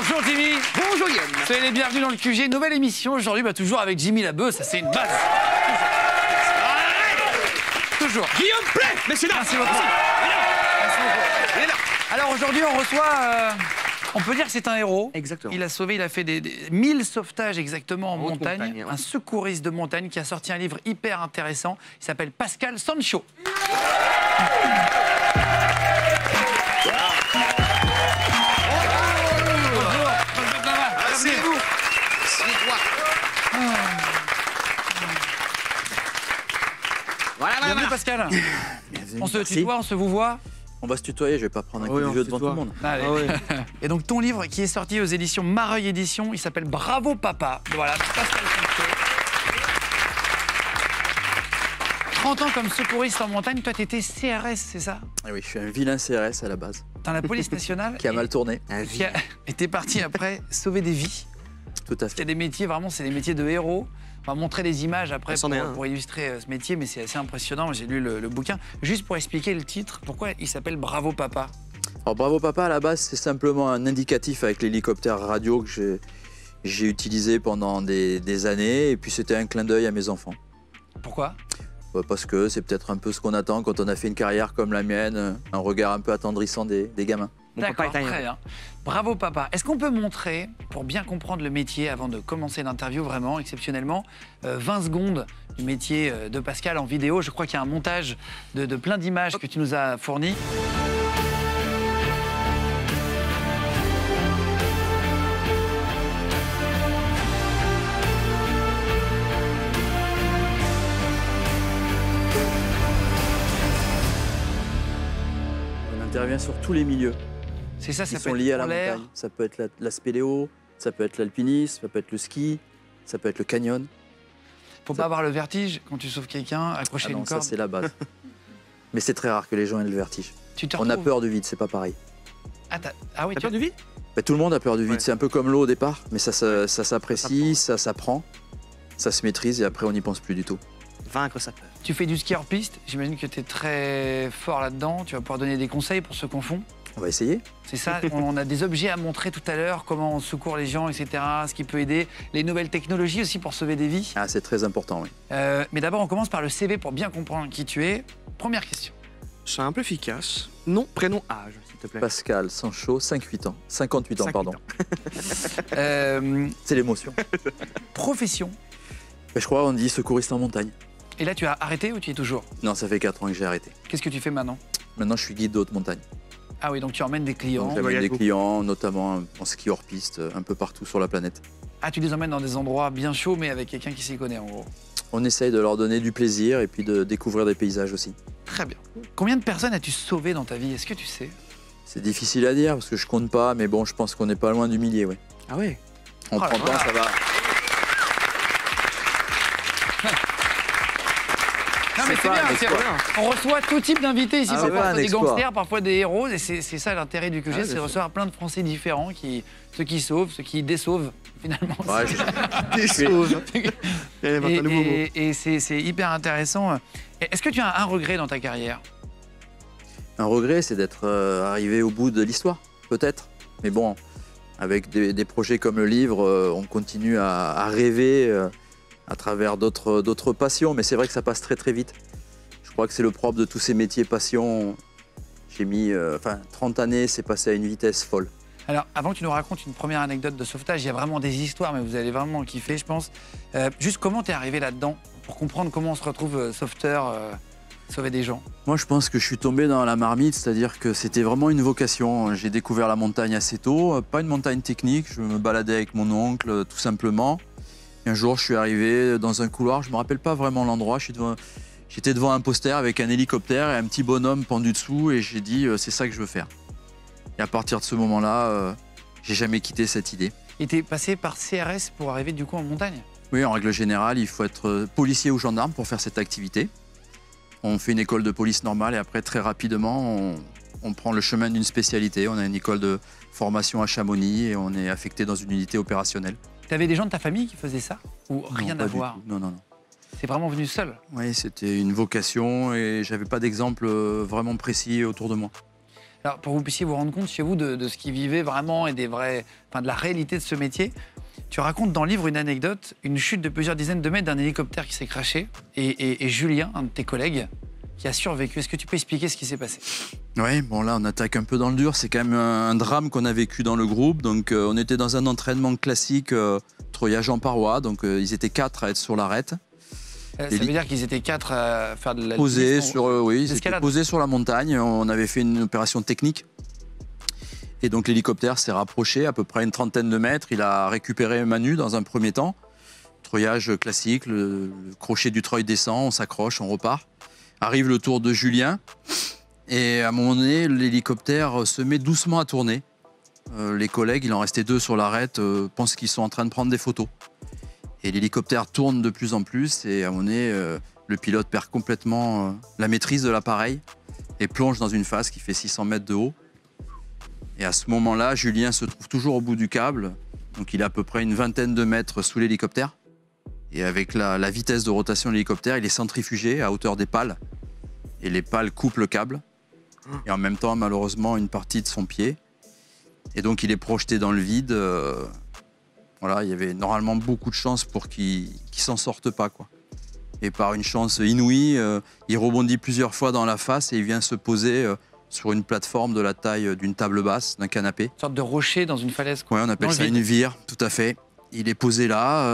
Bonjour Jimmy. Bonjour Yann. Soyez les bienvenus dans le QG. Nouvelle émission aujourd'hui, toujours avec Jimmy Labeu, ça c'est une base. Toujours. Guillaume Play, messieurs dames. Merci beaucoup. Alors aujourd'hui on reçoit, on peut dire que c'est un héros. Exactement. Il a sauvé, il a fait des 1000 sauvetages exactement en montagne. montagne, ouais. Un secouriste de montagne qui a sorti un livre hyper intéressant. Il s'appelle Pascal Sancho. Asseyez-vous. Assieds-toi. Voilà, Bienvenue Pascal. On se tutoie, on se vous voit. On va se tutoyer, je vais pas prendre un coup de vieux devant tout le monde. Allez. Et donc ton livre qui est sorti aux éditions Mareuil Éditions, il s'appelle Bravo Papa. Voilà, Pascal Sancho. 30 ans comme secouriste en montagne, toi t'étais CRS, c'est ça? Ah oui, je suis un vilain CRS à la base. Dans la police nationale. Qui a mal tourné. Et t'es parti après sauver des vies. Tout à Il y a fait. des métiers, vraiment, c'est des métiers de héros. On va montrer des images après c'en est un. pour illustrer ce métier, mais c'est assez impressionnant. J'ai lu le bouquin. Juste pour expliquer le titre, pourquoi il s'appelle Bravo Papa? Alors Bravo Papa, à la base, c'est simplement un indicatif avec l'hélicoptère radio que j'ai utilisé pendant des années. Et puis c'était un clin d'œil à mes enfants. Pourquoi? Parce que c'est peut-être un peu ce qu'on attend quand on a fait une carrière comme la mienne, un regard un peu attendrissant des gamins. Mon papa D'accord, est très bien. Bravo Papa. Est-ce qu'on peut montrer, pour bien comprendre le métier, avant de commencer l'interview vraiment exceptionnellement, 20 secondes du métier de Pascal en vidéo? Je crois qu'il y a un montage de plein d'images que tu nous as fournies. On intervient sur tous les milieux C'est ça, qui ça sont peut liés être à la en l'air. montagne. Ça peut être la spéléo, ça peut être l'alpinisme, ça peut être le ski, ça peut être le canyon. Faut pas avoir le vertige quand tu sauves quelqu'un, accrocher Ah non, une ça corde. c'est la base. Mais c'est très rare que les gens aient le vertige. Tu te On a retrouves- peur du vide, c'est pas pareil. Ah oui, T'as peur du vide? Bah, tout le monde a peur du vide, Ouais. c'est un peu comme l'eau au départ, mais ça s'apprécie, ça s'apprend, ça se maîtrise et après on n'y pense plus du tout. Vaincre sa peur. Tu fais du ski hors piste, j'imagine que tu es très fort là-dedans, tu vas pouvoir donner des conseils pour ceux qu'on fond. On va essayer. C'est ça, on a des objets à montrer tout à l'heure, comment on secourt les gens, etc., ce qui peut aider, les nouvelles technologies aussi pour sauver des vies. Ah, c'est très important, oui. Mais d'abord, on commence par le CV pour bien comprendre qui tu es. Première question. Simple, efficace. Nom, prénom, âge, s'il te plaît. Pascal Sancho, 58 ans. 58 ans, 58 pardon. ans. C'est l'émotion. Profession. Je crois on dit secouriste en montagne. Et là, tu as arrêté ou tu y es toujours? Non, ça fait 4 ans que j'ai arrêté. Qu'est-ce que tu fais maintenant? Maintenant, je suis guide de haute montagne. Ah oui, donc tu emmènes des clients. Donc, j'amène voyage des beaucoup. clients, notamment en ski hors piste, un peu partout sur la planète. Ah, tu les emmènes dans des endroits bien chauds, mais avec quelqu'un qui s'y connaît, en gros. On essaye de leur donner du plaisir et puis de découvrir des paysages aussi. Très bien. Combien de personnes as-tu sauvé dans ta vie? Est-ce que tu sais? C'est difficile à dire parce que je compte pas, mais bon, je pense qu'on n'est pas loin du millier, ouais. Ah ouais. En Oh là 30 ans, là. ça va. Non, mais c'est pas bien, un c'est exploit. bien. On reçoit tout type d'invités ici, Ah, c'est pas parfois un des exploit. gangsters, parfois des héros, et c'est ça l'intérêt du QG, Ah, c'est bien de recevoir plein de Français différents, ceux qui sauvent, ceux qui désauvent, finalement. Ouais, Des sauves. Il y a un nouveau mot. Et c'est hyper intéressant. Est-ce que tu as un regret dans ta carrière? Un regret, c'est d'être arrivé au bout de l'histoire, peut-être. Mais bon, avec des projets comme le livre, on continue à rêver à travers d'autres passions. Mais c'est vrai que ça passe très très vite. Je crois que c'est le propre de tous ces métiers passion. J'ai mis 30 années, c'est passé à une vitesse folle. Alors, avant que tu nous racontes une première anecdote de sauvetage, il y a vraiment des histoires, mais vous allez vraiment kiffer, je pense. Juste comment t'es arrivé là-dedans, pour comprendre comment on se retrouve sauveteur, sauver des gens? Moi, je pense que je suis tombé dans la marmite, c'est-à-dire que c'était vraiment une vocation. J'ai découvert la montagne assez tôt, pas une montagne technique, je me baladais avec mon oncle, tout simplement. Et un jour, je suis arrivé dans un couloir, je ne me rappelle pas vraiment l'endroit, j'étais devant un poster avec un hélicoptère et un petit bonhomme pendu dessous, et j'ai dit, c'est ça que je veux faire. Et à partir de ce moment-là, j'ai jamais quitté cette idée. Et t'es passé par CRS pour arriver du coup en montagne? Oui, en règle générale, il faut être policier ou gendarme pour faire cette activité. On fait une école de police normale et après, très rapidement, on prend le chemin d'une spécialité. On a une école de formation à Chamonix et on est affecté dans une unité opérationnelle. T'avais des gens de ta famille qui faisaient ça? Ou rien Non, à pas du voir? tout. Non, non, non. C'est vraiment venu seul? Oui, c'était une vocation et j'avais pas d'exemple vraiment précis autour de moi. Alors, pour que vous puissiez vous rendre compte chez vous de ce qu'ils vivaient vraiment et de la réalité de ce métier, tu racontes dans le livre une anecdote, une chute de plusieurs dizaines de mètres d'un hélicoptère qui s'est crashé et Julien, un de tes collègues, qui a survécu. Est-ce que tu peux expliquer ce qui s'est passé? Oui, bon là on attaque un peu dans le dur, c'est quand même un drame qu'on a vécu dans le groupe. Donc on était dans un entraînement classique, treuillage en paroi, donc ils étaient 4 à être sur l'arête. Ça veut dire qu'ils étaient 4 à faire de la posés sur, oui, ils étaient posés sur la montagne, on avait fait une opération technique. Et donc l'hélicoptère s'est rapproché à peu près une trentaine de mètres, il a récupéré Manu dans un premier temps. Treuillage classique, le crochet du treuil descend, on s'accroche, on repart. Arrive le tour de Julien. Et à un moment donné, l'hélicoptère se met doucement à tourner. Les collègues, il en restait 2 sur l'arête, pensent qu'ils sont en train de prendre des photos. Et l'hélicoptère tourne de plus en plus et à un moment donné, le pilote perd complètement la maîtrise de l'appareil et plonge dans une phase qui fait 600 mètres de haut. Et à ce moment-là, Julien se trouve toujours au bout du câble. Donc il est à peu près une vingtaine de mètres sous l'hélicoptère. Et avec la vitesse de rotation de l'hélicoptère, il est centrifugé à hauteur des pales. Et les pales coupent le câble. Et en même temps, malheureusement, une partie de son pied. Et donc, il est projeté dans le vide. Voilà, il y avait normalement beaucoup de chances pour qu'il s'en sorte pas, quoi. Et par une chance inouïe, il rebondit plusieurs fois dans la face et il vient se poser sur une plateforme de la taille d'une table basse, d'un canapé. Une sorte de rocher dans une falaise, quoi. Ouais, on appelle ça une vire, tout à fait. Il est posé là,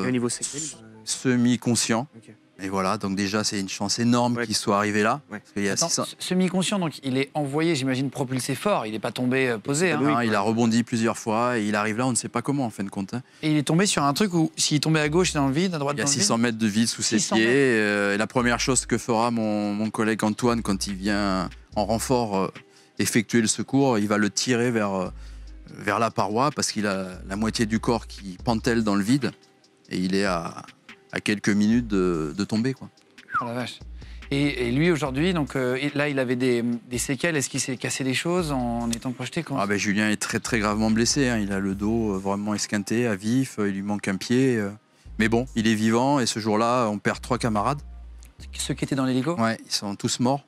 Et au niveau sécurité semi-conscient. Ok. Et voilà, donc déjà, c'est une chance énorme qu'il soit arrivé là. Ouais. Parce qu'il y a Attends, 600... semi-conscient, donc il est envoyé, j'imagine, propulsé fort. Il n'est pas tombé posé. Hein. Non, il a rebondi plusieurs fois et il arrive là, on ne sait pas comment en fin de compte. Hein. Et il est tombé sur un truc où, s'il tombait à gauche, c'est dans le vide, à droite, Il y a dans le vide. 600 mètres de vide sous ses 600 pieds. mètres. Et la première chose que fera mon collègue Antoine quand il vient en renfort effectuer le secours, il va le tirer vers la paroi parce qu'il a la moitié du corps qui pentèle dans le vide et il est à quelques minutes de tomber, quoi. Oh la vache. Et lui, aujourd'hui, donc là, il avait des séquelles. Est-ce qu'il s'est cassé des choses en étant projeté quand... Ah ben, Julien est très très gravement blessé, hein. Il a le dos vraiment esquinté, à vif, il lui manque un pied. Mais bon, il est vivant et ce jour-là, on perd 3 camarades. Ceux qui étaient dans l'hélico? Ouais, ils sont tous morts.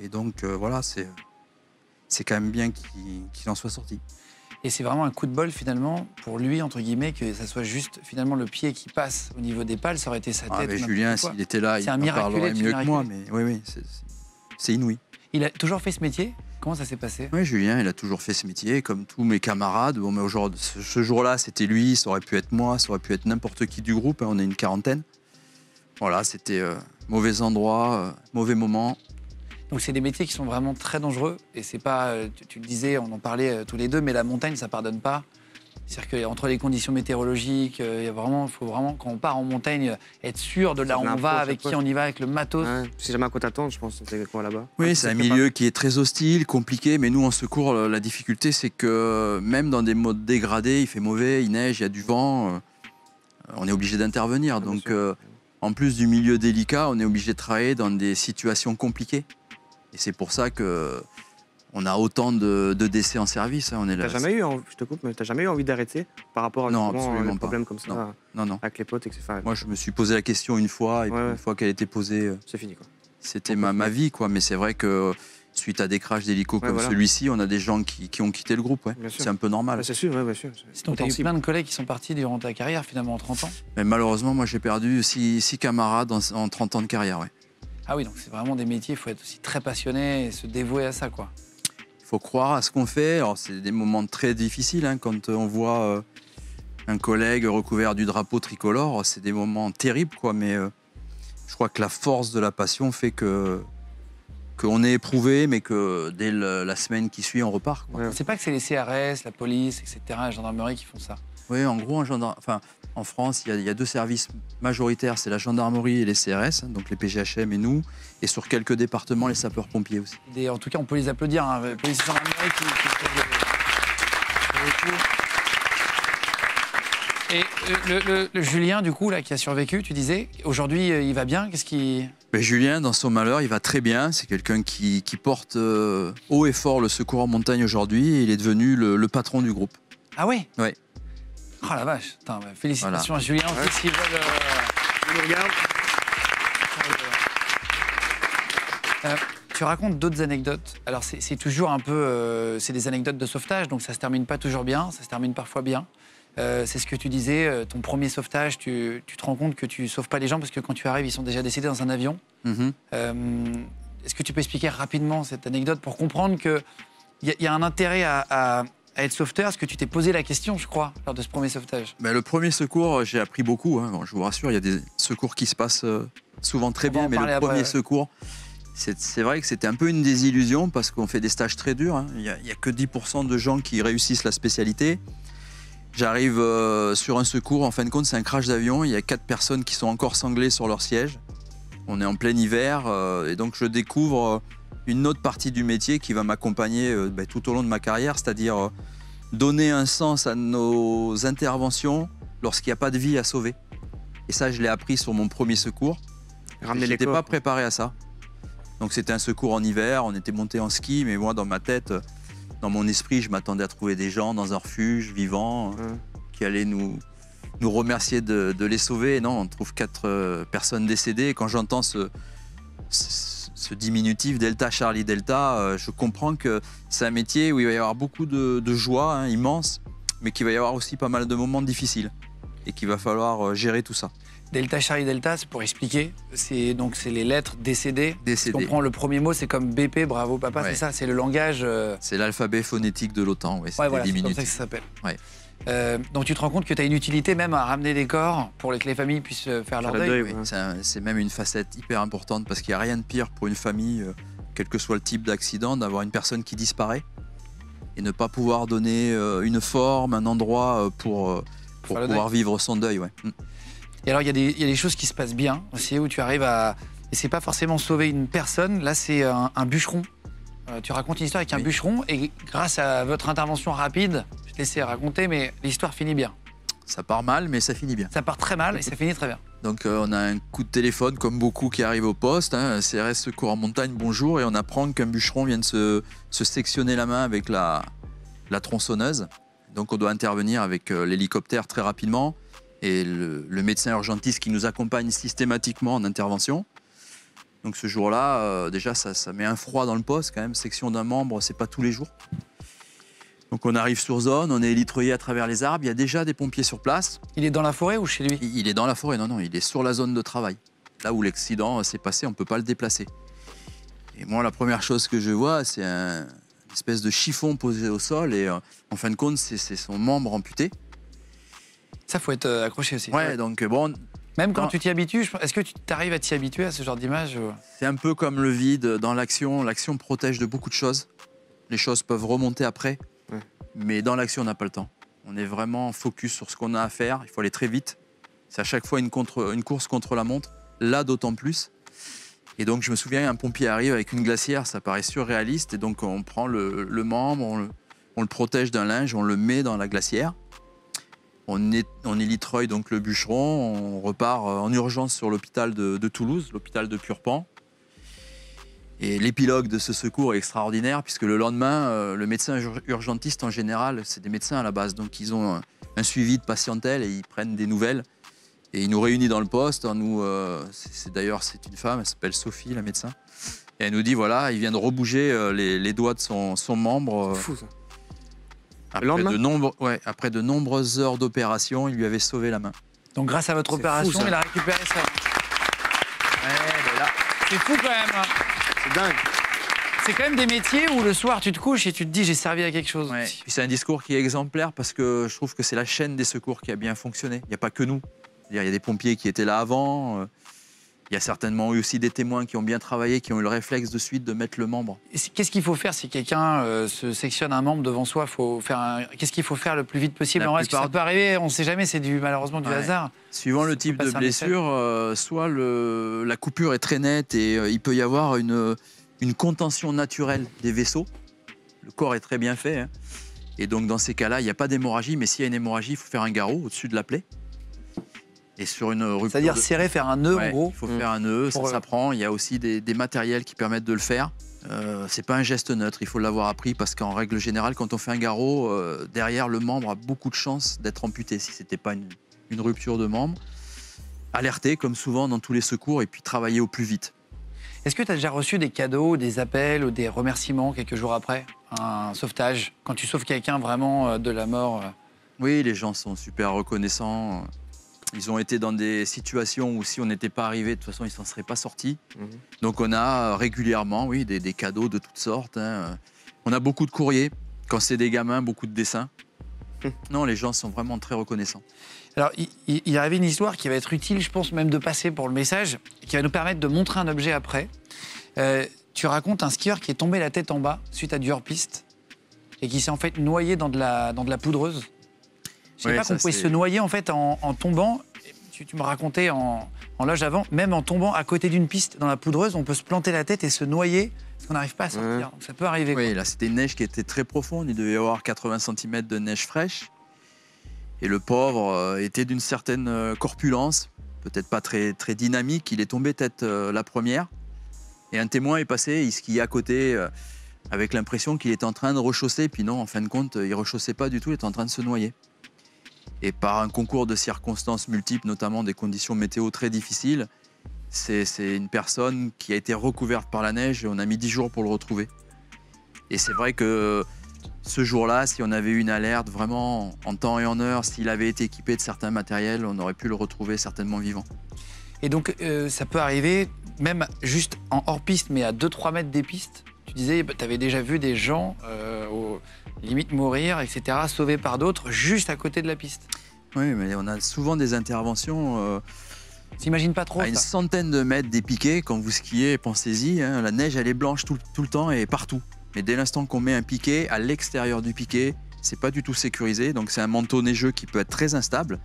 Et donc voilà, c'est quand même bien qu'il en soit sorti. Et c'est vraiment un coup de bol, finalement, pour lui, entre guillemets, que ça soit juste, finalement, le pied qui passe au niveau des pales. Ça aurait été sa tête. Ah, mais Julien, s'il était là, il en parlerait mieux que moi. Mais oui, c'est inouï. Il a toujours fait ce métier? Comment ça s'est passé? Oui, Julien, il a toujours fait ce métier, comme tous mes camarades. Bon, mais aujourd'hui, ce jour-là, c'était lui, ça aurait pu être moi, ça aurait pu être n'importe qui du groupe. Hein, on est une quarantaine. Voilà, c'était mauvais endroit, mauvais moment. Donc c'est des métiers qui sont vraiment très dangereux. Et c'est pas, tu le disais, on en parlait tous les deux, mais la montagne, ça pardonne pas. C'est-à-dire qu'entre les conditions météorologiques, il faut vraiment, quand on part en montagne, être sûr de là où on va, avec qui on y va, avec le matos. Ouais, c'est jamais à quoi t'attendre, je pense, c'est quoi là-bas. Oui, c'est un milieu qui est très hostile, compliqué, mais nous, en secours, la difficulté, c'est que même dans des modes dégradés, il fait mauvais, il neige, il y a du vent, on est obligé d'intervenir. Donc, en plus du milieu délicat, on est obligé de travailler dans des situations compliquées. Et c'est pour ça qu'on a autant de décès en service. Hein. T'as jamais eu, je te coupe, mais t'as jamais eu envie d'arrêter par rapport à un problème comme ça, non. avec les potes, etc. Moi, je me suis posé la question une fois, et puis une fois qu'elle était posée, c'est fini, quoi. C'était ma vie, quoi. Mais c'est vrai que suite à des crashs d'hélico comme celui-ci, on a des gens qui ont quitté le groupe. Ouais. C'est un peu normal. Bah, c'est sûr, bien sûr. Donc tu as eu plein de collègues qui sont partis durant ta carrière, finalement, en 30 ans. Mais malheureusement, moi, j'ai perdu 6 camarades en 30 ans de carrière. Ouais. Ah oui, donc c'est vraiment des métiers, il faut être aussi très passionné et se dévouer à ça, quoi. Il faut croire à ce qu'on fait. Alors, c'est des moments très difficiles, hein, quand on voit un collègue recouvert du drapeau tricolore. C'est des moments terribles, quoi. Mais je crois que la force de la passion fait qu'on est éprouvé, mais que dès la semaine qui suit, on repart, quoi. C'est pas que c'est les CRS, la police, etc., la gendarmerie qui font ça. Oui, en gros, en France, il y a 2 services majoritaires, c'est la gendarmerie et les CRS, donc les PGHM et nous, et sur quelques départements, les sapeurs-pompiers aussi. En tout cas, on peut les applaudir, hein, police et gendarmerie qui Et le Julien, du coup, là, qui a survécu, tu disais, aujourd'hui, il va bien? Qu'est-ce qui... Ben, Julien, dans son malheur, il va très bien. C'est quelqu'un qui porte haut et fort le secours en montagne aujourd'hui, et il est devenu le patron du groupe. Ah oui? Oui. Oh la vache. Attends, félicitations à Julien. Qu'est-ce qu'ils veulent... Je regarde. tu racontes d'autres anecdotes. Alors, c'est toujours un peu... c'est des anecdotes de sauvetage, donc ça se termine pas toujours bien, ça se termine parfois bien. C'est ce que tu disais, ton premier sauvetage, tu te rends compte que tu sauves pas les gens parce que quand tu arrives, ils sont déjà décédés dans un avion. Est-ce que tu peux expliquer rapidement cette anecdote pour comprendre qu'il y a un intérêt à être sauveteur? Est-ce que tu t'es posé la question, je crois, lors de ce premier sauvetage? Le premier secours, j'ai appris beaucoup. Bon, je vous rassure, il y a des secours qui se passent souvent très bien, mais le premier secours, c'est vrai que c'était un peu une désillusion parce qu'on fait des stages très durs. Il n'y a que 10% de gens qui réussissent la spécialité. J'arrive sur un secours, en fin de compte, c'est un crash d'avion. Il y a 4 personnes qui sont encore sanglées sur leur siège. On est en plein hiver et donc je découvre une autre partie du métier qui va m'accompagner tout au long de ma carrière, c'est-à-dire donner un sens à nos interventions lorsqu'il n'y a pas de vie à sauver. Et ça, je l'ai appris sur mon premier secours. Je n'étais pas préparé à ça. Donc c'était un secours en hiver, on était monté en ski, mais moi, dans ma tête... Dans mon esprit, je m'attendais à trouver des gens dans un refuge, vivants, qui allaient nous remercier de les sauver. Et non, on trouve 4 personnes décédées. Et quand j'entends ce diminutif Delta Charlie Delta, je comprends que c'est un métier où il va y avoir beaucoup de joie immense, mais qu'il va y avoir aussi pas mal de moments difficiles et qu'il va falloir gérer tout ça. Delta Charlie Delta, c'est pour expliquer, c'est les lettres décédées. Si on prend le premier mot, c'est comme BP, bravo papa, c'est ça, c'est le langage... C'est l'alphabet phonétique de l'OTAN, voilà, c'est comme ça que ça s'appelle. Donc tu te rends compte que tu as une utilité même à ramener des corps pour que les familles puissent faire leur deuil. C'est même une facette hyper importante parce qu'il n'y a rien de pire pour une famille, quel que soit le type d'accident, d'avoir une personne qui disparaît et ne pas pouvoir donner une forme, un endroit pour pouvoir vivre son deuil. Et alors, il y a des choses qui se passent bien aussi, où tu arrives à... Et c'est pas forcément sauver une personne, là, c'est un bûcheron. Tu racontes une histoire avec un bûcheron, et grâce à votre intervention rapide, je te laissais raconter, mais l'histoire finit bien. Ça part mal, mais ça finit bien. Ça part très mal, et ça finit très bien. Donc, on a un coup de téléphone, comme beaucoup qui arrivent au poste, CRS Secours en montagne, bonjour, et on apprend qu'un bûcheron vient de se sectionner la main avec la tronçonneuse. Donc, on doit intervenir avec l'hélicoptère très rapidement. Et le médecin urgentiste qui nous accompagne systématiquement en intervention. Donc ce jour-là, déjà, ça met un froid dans le poste quand même. Section d'un membre, c'est pas tous les jours. Donc on arrive sur zone, on est élitreillé à travers les arbres. Il y a déjà des pompiers sur place. Il est dans la forêt ou chez lui? Il est dans la forêt, non, il est sur la zone de travail. Là où l'accident s'est passé, on ne peut pas le déplacer. Et moi, la première chose que je vois, c'est une espèce de chiffon posé au sol. Et en fin de compte, c'est son membre amputé. Ça, faut être accroché aussi. Donc bon... Même quand tu t'y habitues, est-ce que tu arrives à t'y habituer à ce genre d'image ou... C'est un peu comme le vide dans l'action. L'action protège de beaucoup de choses. Les choses peuvent remonter après. Mais dans l'action, on n'a pas le temps. On est vraiment focus sur ce qu'on a à faire. Il faut aller très vite. C'est à chaque fois une course contre la montre. Là, d'autant plus. Et donc, je me souviens, un pompier arrive avec une glacière. Ça paraît surréaliste. Et donc, on prend le membre, on le protège d'un linge, on le met dans la glacière. On élitreille donc le bûcheron, on repart en urgence sur l'hôpital de Toulouse, l'hôpital de Purpan. Et l'épilogue de ce secours est extraordinaire puisque le lendemain, le médecin urgentiste en général, c'est des médecins à la base, donc ils ont un suivi de patientèle et ils prennent des nouvelles. Et ils nous réunissent dans le poste. D'ailleurs, c'est une femme, elle s'appelle Sophie, la médecin. Et elle nous dit, voilà, il vient de rebouger les doigts de son membre. C'est fou ça. Après de nombreuses heures d'opération, il lui avait sauvé la main. Donc grâce à votre opération, il a récupéré ça. C'est fou quand même. C'est dingue. C'est quand même des métiers où le soir tu te couches et tu te dis j'ai servi à quelque chose. C'est un discours qui est exemplaire parce que je trouve que c'est la chaîne des secours qui a bien fonctionné. Il n'y a pas que nous. Il y a des pompiers qui étaient là avant. Il y a certainement eu aussi des témoins qui ont bien travaillé, qui ont eu le réflexe de suite de mettre le membre. Qu'est-ce qu'il faut faire si quelqu'un se sectionne un membre devant soi? Qu'est-ce qu'il faut faire le plus vite possible? Ça peut arriver, on ne sait jamais, c'est malheureusement du hasard. Suivant le type de blessure, soit la coupure est très nette et il peut y avoir une contention naturelle des vaisseaux. Le corps est très bien fait. Et donc dans ces cas-là, il n'y a pas d'hémorragie, mais s'il y a une hémorragie, il faut faire un garrot au-dessus de la plaie. Et sur une rupture, c'est-à-dire serrer, faire un nœud en gros. Il faut faire un nœud, ça s'apprend. Il y a aussi des matériels qui permettent de le faire. C'est pas un geste neutre, il faut l'avoir appris parce qu'en règle générale, quand on fait un garrot, derrière le membre a beaucoup de chances d'être amputé si c'était pas une rupture de membre. Alerter comme souvent dans tous les secours et puis travailler au plus vite. Est-ce que tu as déjà reçu des cadeaux, des appels ou des remerciements quelques jours après un sauvetage, quand tu sauves quelqu'un vraiment de la mort? Oui, les gens sont super reconnaissants. Ils ont été dans des situations où si on n'était pas arrivé, de toute façon, ils ne s'en seraient pas sortis. Donc on a régulièrement, oui, des cadeaux de toutes sortes. Hein. On a beaucoup de courriers. Quand c'est des gamins, beaucoup de dessins. Non, les gens sont vraiment très reconnaissants. Alors, il y avait une histoire qui va être utile, je pense, même de passer pour le message, qui va nous permettre de montrer un objet après. Tu racontes un skieur qui est tombé la tête en bas suite à du hors-piste et qui s'est en fait noyé dans de la poudreuse. Je ne savais pas qu'on pouvait se noyer en fait en tombant. Tu me racontais en loge avant, même en tombant à côté d'une piste dans la poudreuse, on peut se planter la tête et se noyer parce qu'on n'arrive pas à sortir. Donc ça peut arriver. Oui, là c'était une neige qui était très profonde. Il devait y avoir 80 cm de neige fraîche. Et le pauvre était d'une certaine corpulence, peut-être pas très, très dynamique. Il est tombé tête la première. Et un témoin est passé, il skiait à côté avec l'impression qu'il était en train de rechausser. Puis non, en fin de compte, il ne rechaussait pas du tout, il était en train de se noyer. Et par un concours de circonstances multiples, notamment des conditions météo très difficiles, c'est une personne qui a été recouverte par la neige et on a mis 10 jours pour le retrouver. Et c'est vrai que ce jour-là, si on avait eu une alerte vraiment en temps et en heure, s'il avait été équipé de certains matériels, on aurait pu le retrouver certainement vivant. Et donc ça peut arriver même juste en hors-piste, mais à 2-3 mètres des pistes. Tu disais, tu avais déjà vu des gens limite mourir, etc., sauvés par d'autres, juste à côté de la piste. Oui, mais on a souvent des interventions t'imagines pas trop, à une centaine de mètres des piquets. Quand vous skiez, pensez-y, hein, la neige, elle est blanche tout le temps et partout. Mais dès l'instant qu'on met un piquet, à l'extérieur du piquet, c'est pas du tout sécurisé. Donc c'est un manteau neigeux qui peut être très instable.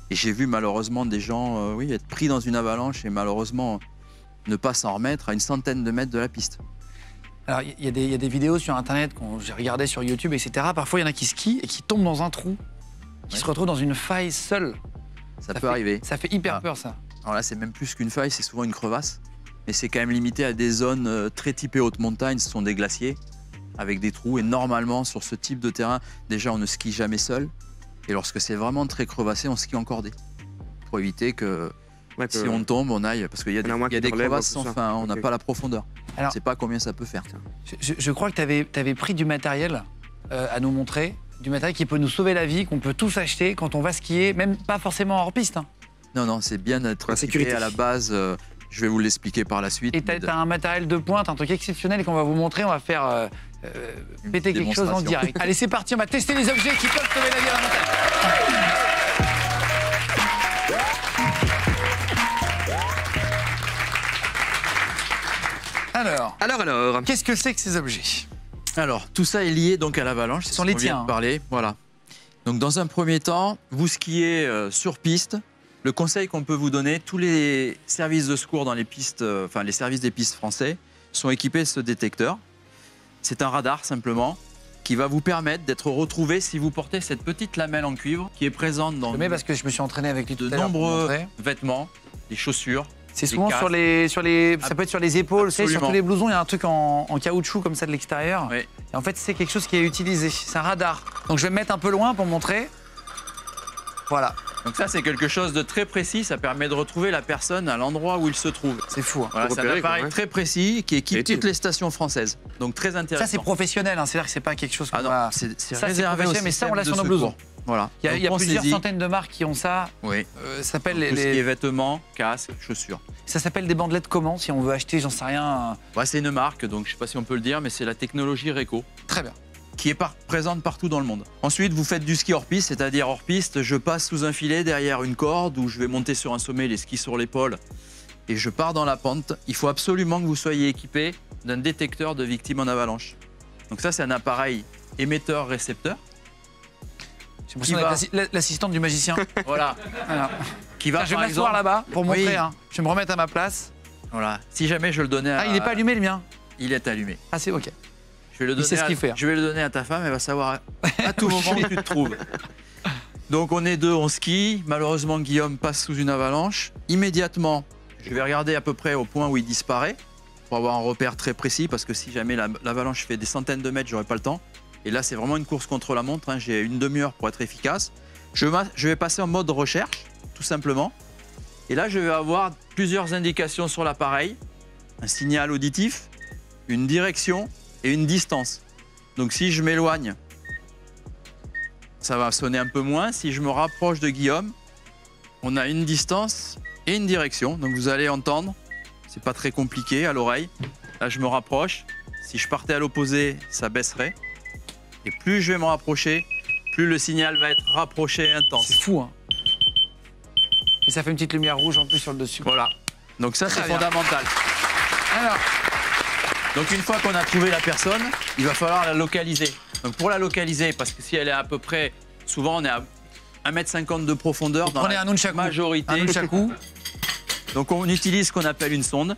Et j'ai vu malheureusement des gens être pris dans une avalanche et malheureusement ne pas s'en remettre à une centaine de mètres de la piste. Alors, il y a des vidéos sur Internet que j'ai regardées sur YouTube, etc. Parfois, il y en a qui skient et qui tombent dans un trou, qui se retrouvent dans une faille seule. Ça peut arriver. Ça fait hyper peur, ça. Alors là, c'est même plus qu'une faille, c'est souvent une crevasse. Mais c'est quand même limité à des zones très typées haute montagne. Ce sont des glaciers avec des trous. Et normalement, sur ce type de terrain, déjà, on ne skie jamais seul. Et lorsque c'est vraiment très crevassé, on skie en cordée. Pour éviter que si on tombe, on aille. Parce qu'il y a des crevasses sans fin, on n'a pas la profondeur. On ne sait pas combien ça peut faire. Je crois que tu avais pris du matériel à nous montrer, du matériel qui peut nous sauver la vie, qu'on peut tous acheter quand on va skier, même pas forcément hors piste. Hein. Non, c'est bien d'être sécurité à la base. Je vais vous l'expliquer par la suite. Et tu as un matériel de pointe, un truc exceptionnel qu'on va vous montrer. On va faire péter quelque chose en direct. Allez, c'est parti, on va tester les objets qui peuvent sauver la vie à la montagne. Alors, qu'est-ce que c'est que ces objets? Alors, tout ça est lié donc à l'avalanche. Ce sont les tiens. Parler. Voilà. Donc, dans un premier temps, vous skiez sur piste. Le conseil qu'on peut vous donner, tous les services de secours dans les pistes, les services des pistes français, sont équipés de ce détecteur. C'est un radar simplement qui va vous permettre d'être retrouvé si vous portez cette petite lamelle en cuivre qui est présente dans parce que je me suis entraîné avec lui de nombreux vêtements, des chaussures. C'est souvent sur les, ça peut être sur les épaules, sur tous les blousons, il y a un truc en caoutchouc comme ça de l'extérieur. Oui. Et en fait, c'est quelque chose qui est utilisé, c'est un radar. Donc je vais me mettre un peu loin pour montrer. Voilà. Donc ça, c'est quelque chose de très précis, ça permet de retrouver la personne à l'endroit où il se trouve. C'est fou. Hein. Voilà, c'est un appareil très précis qui équipe toutes les stations françaises. Donc très intéressant. Ça, c'est professionnel, hein. C'est-à-dire que c'est pas quelque chose qu'on va... C'est réservé aussi, mais ça, on l'a sur nos blousons. Voilà. Il y a plusieurs centaines de marques qui ont ça. Oui. Ça s'appelle tout ce qui est vêtements, casques, chaussures. Ça s'appelle des bandelettes comment, si on veut acheter, j'en sais rien. C'est une marque, donc je ne sais pas si on peut le dire, mais c'est la technologie Reco. Très bien. Qui est présente partout dans le monde. Ensuite, vous faites du ski hors piste, c'est-à-dire hors piste, je passe sous un filet derrière une corde où je vais monter sur un sommet, les skis sur l'épaule, et je pars dans la pente. Il faut absolument que vous soyez équipé d'un détecteur de victimes en avalanche. Donc ça, c'est un appareil émetteur-récepteur. J'ai l'impression d'être l'assistante du magicien. Voilà. Qui va, je vais m'asseoir là-bas pour montrer. Hein. Je vais me remettre à ma place. Voilà. Si jamais je le donnais à... il n'est pas allumé le mien? Il est allumé. Ah, c'est OK. Je vais le donner à ta femme, elle va savoir à tout moment où tu te trouves. Donc on est deux, on skie. Malheureusement, Guillaume passe sous une avalanche. Immédiatement, je vais regarder à peu près au point où il disparaît pour avoir un repère très précis, parce que si jamais l'avalanche fait des centaines de mètres, j'aurai pas le temps. Et là, c'est vraiment une course contre la montre. Hein. J'ai une demi-heure pour être efficace. Je vais passer en mode recherche, tout simplement. Et là, je vais avoir plusieurs indications sur l'appareil un signal auditif, une direction et une distance. Donc si je m'éloigne, ça va sonner un peu moins. Si je me rapproche de Guillaume, on a une distance et une direction. Donc vous allez entendre, c'est pas très compliqué à l'oreille. Là, je me rapproche. Si je partais à l'opposé, ça baisserait. Et plus je vais me rapprocher, plus le signal va être rapproché et intense. C'est fou, hein. Et ça fait une petite lumière rouge en plus sur le dessus. Voilà. Donc ça, c'est fondamental. Alors, donc une fois qu'on a trouvé la personne, il va falloir la localiser. Donc pour la localiser, parce que si elle est à peu près, souvent on est à 1,50 m de profondeur dans la majorité. Un nunchaku. Donc on utilise ce qu'on appelle une sonde.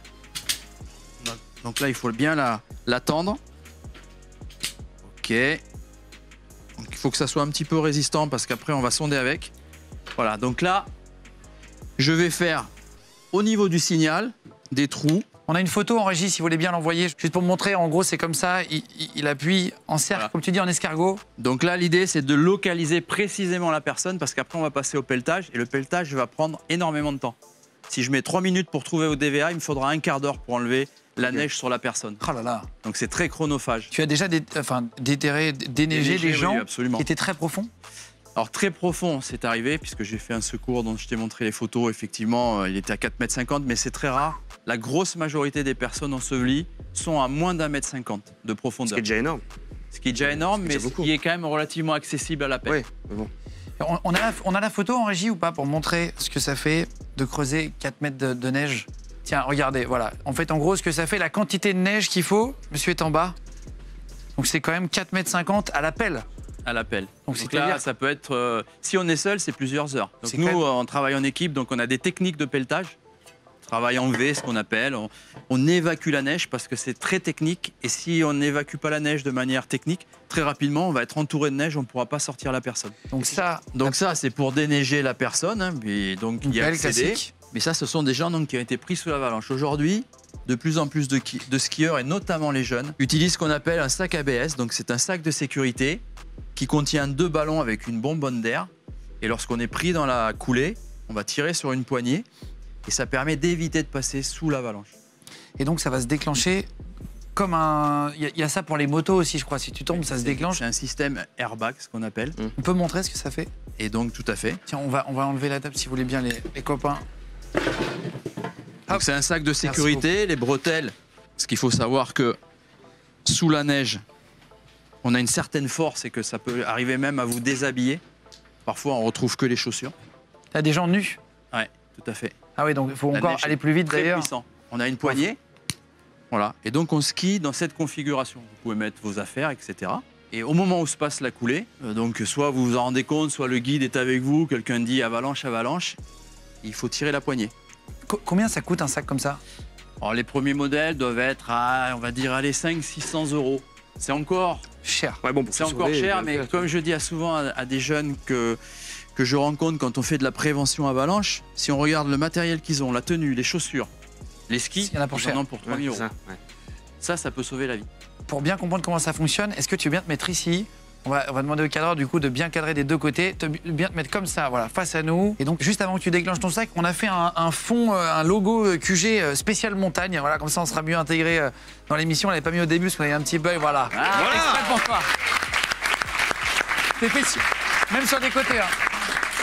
Donc là, il faut bien la tendre. Ok. Donc il faut que ça soit un petit peu résistant parce qu'après on va sonder avec. Voilà, donc là, je vais faire au niveau du signal des trous. On a une photo en régie, si vous voulez bien l'envoyer. Juste pour me montrer, en gros, c'est comme ça. Il appuie en cercle, voilà, comme tu dis, en escargot. Donc là, l'idée, c'est de localiser précisément la personne parce qu'après, on va passer au pelletage. Et le pelletage va prendre énormément de temps. Si je mets 3 minutes pour trouver au DVA, il me faudra un quart d'heure pour enlever la neige sur la personne. Oh là là. Donc c'est très chronophage. Tu as déjà déneigé des gens qui étaient très profonds? Alors très profond, c'est arrivé, puisque j'ai fait un secours dont je t'ai montré les photos. Effectivement, il était à 4,50 m, mais c'est très rare. La grosse majorité des personnes ensevelies sont à moins d'1,50 m de profondeur. Ce qui est déjà énorme. Ce qui est déjà énorme, mais ce qui est quand même relativement accessible à la pelle. Oui, bon. On a la photo en régie ou pas pour montrer ce que ça fait de creuser 4 mètres de neige? Tiens, regardez, voilà. En fait, en gros, ce que ça fait, la quantité de neige qu'il faut, monsieur est en bas. Donc c'est quand même 4,50 m à la pelle. À la pelle. Donc là, ça peut être... si on est seul, c'est plusieurs heures. Donc nous, on travaille en équipe, donc on a des techniques de pelletage. On travaille en V, ce qu'on appelle. On évacue la neige parce que c'est très technique. Et si on n'évacue pas la neige de manière technique, très rapidement, on va être entouré de neige, on ne pourra pas sortir la personne. Donc ça, c'est pour déneiger la personne. Hein, et donc il y a accédé. Mais ça, ce sont des gens donc, qui ont été pris sous l'avalanche. Aujourd'hui, de plus en plus de skieurs, et notamment les jeunes, utilisent ce qu'on appelle un sac ABS. Donc c'est un sac de sécurité qui contient 2 ballons avec une bonbonne d'air. Et lorsqu'on est pris dans la coulée, on va tirer sur une poignée et ça permet d'éviter de passer sous l'avalanche. Et donc ça va se déclencher comme un... Il y a ça pour les motos aussi, je crois. Si tu tombes, ça se déclenche. C'est un système airbag, ce qu'on appelle. On peut montrer ce que ça fait? Et donc, tout à fait. Tiens, on va enlever la table si vous voulez bien, les copains. C'est un sac de sécurité, les bretelles. Parce qu'il faut savoir que sous la neige, on a une certaine force et que ça peut arriver même à vous déshabiller. Parfois, on retrouve que les chaussures. T'as des gens nus? Ouais, tout à fait. Ah oui, donc il faut encore aller plus vite d'ailleurs. On a une poignée. Voilà. Et donc, on skie dans cette configuration. Vous pouvez mettre vos affaires, etc. Et au moment où se passe la coulée, donc soit vous vous en rendez compte, soit le guide est avec vous, quelqu'un dit avalanche, avalanche, il faut tirer la poignée. Combien ça coûte un sac comme ça? Alors, les premiers modèles doivent être à, on va dire, allez, 500-600 €. C'est encore cher. Ouais, bon, c'est encore cher, mais comme je dis souvent à des jeunes que je rencontre quand on fait de la prévention avalanche, si on regarde le matériel qu'ils ont, la tenue, les chaussures, les skis, ils en ont pour 3 000 €. Ça peut sauver la vie. Pour bien comprendre comment ça fonctionne, est-ce que tu veux bien te mettre ici? On va demander au cadreur du coup de bien cadrer des 2 côtés, de bien te mettre comme ça, voilà, face à nous. Et donc juste avant que tu déclenches ton sac, on a fait un fond, un logo QG spécial montagne. Voilà, comme ça on sera mieux intégré dans l'émission. On l'avait pas mis au début parce qu'on avait un petit bug, voilà. Voilà. Exprès pour toi. C'est fait même sur des côtés. Hein.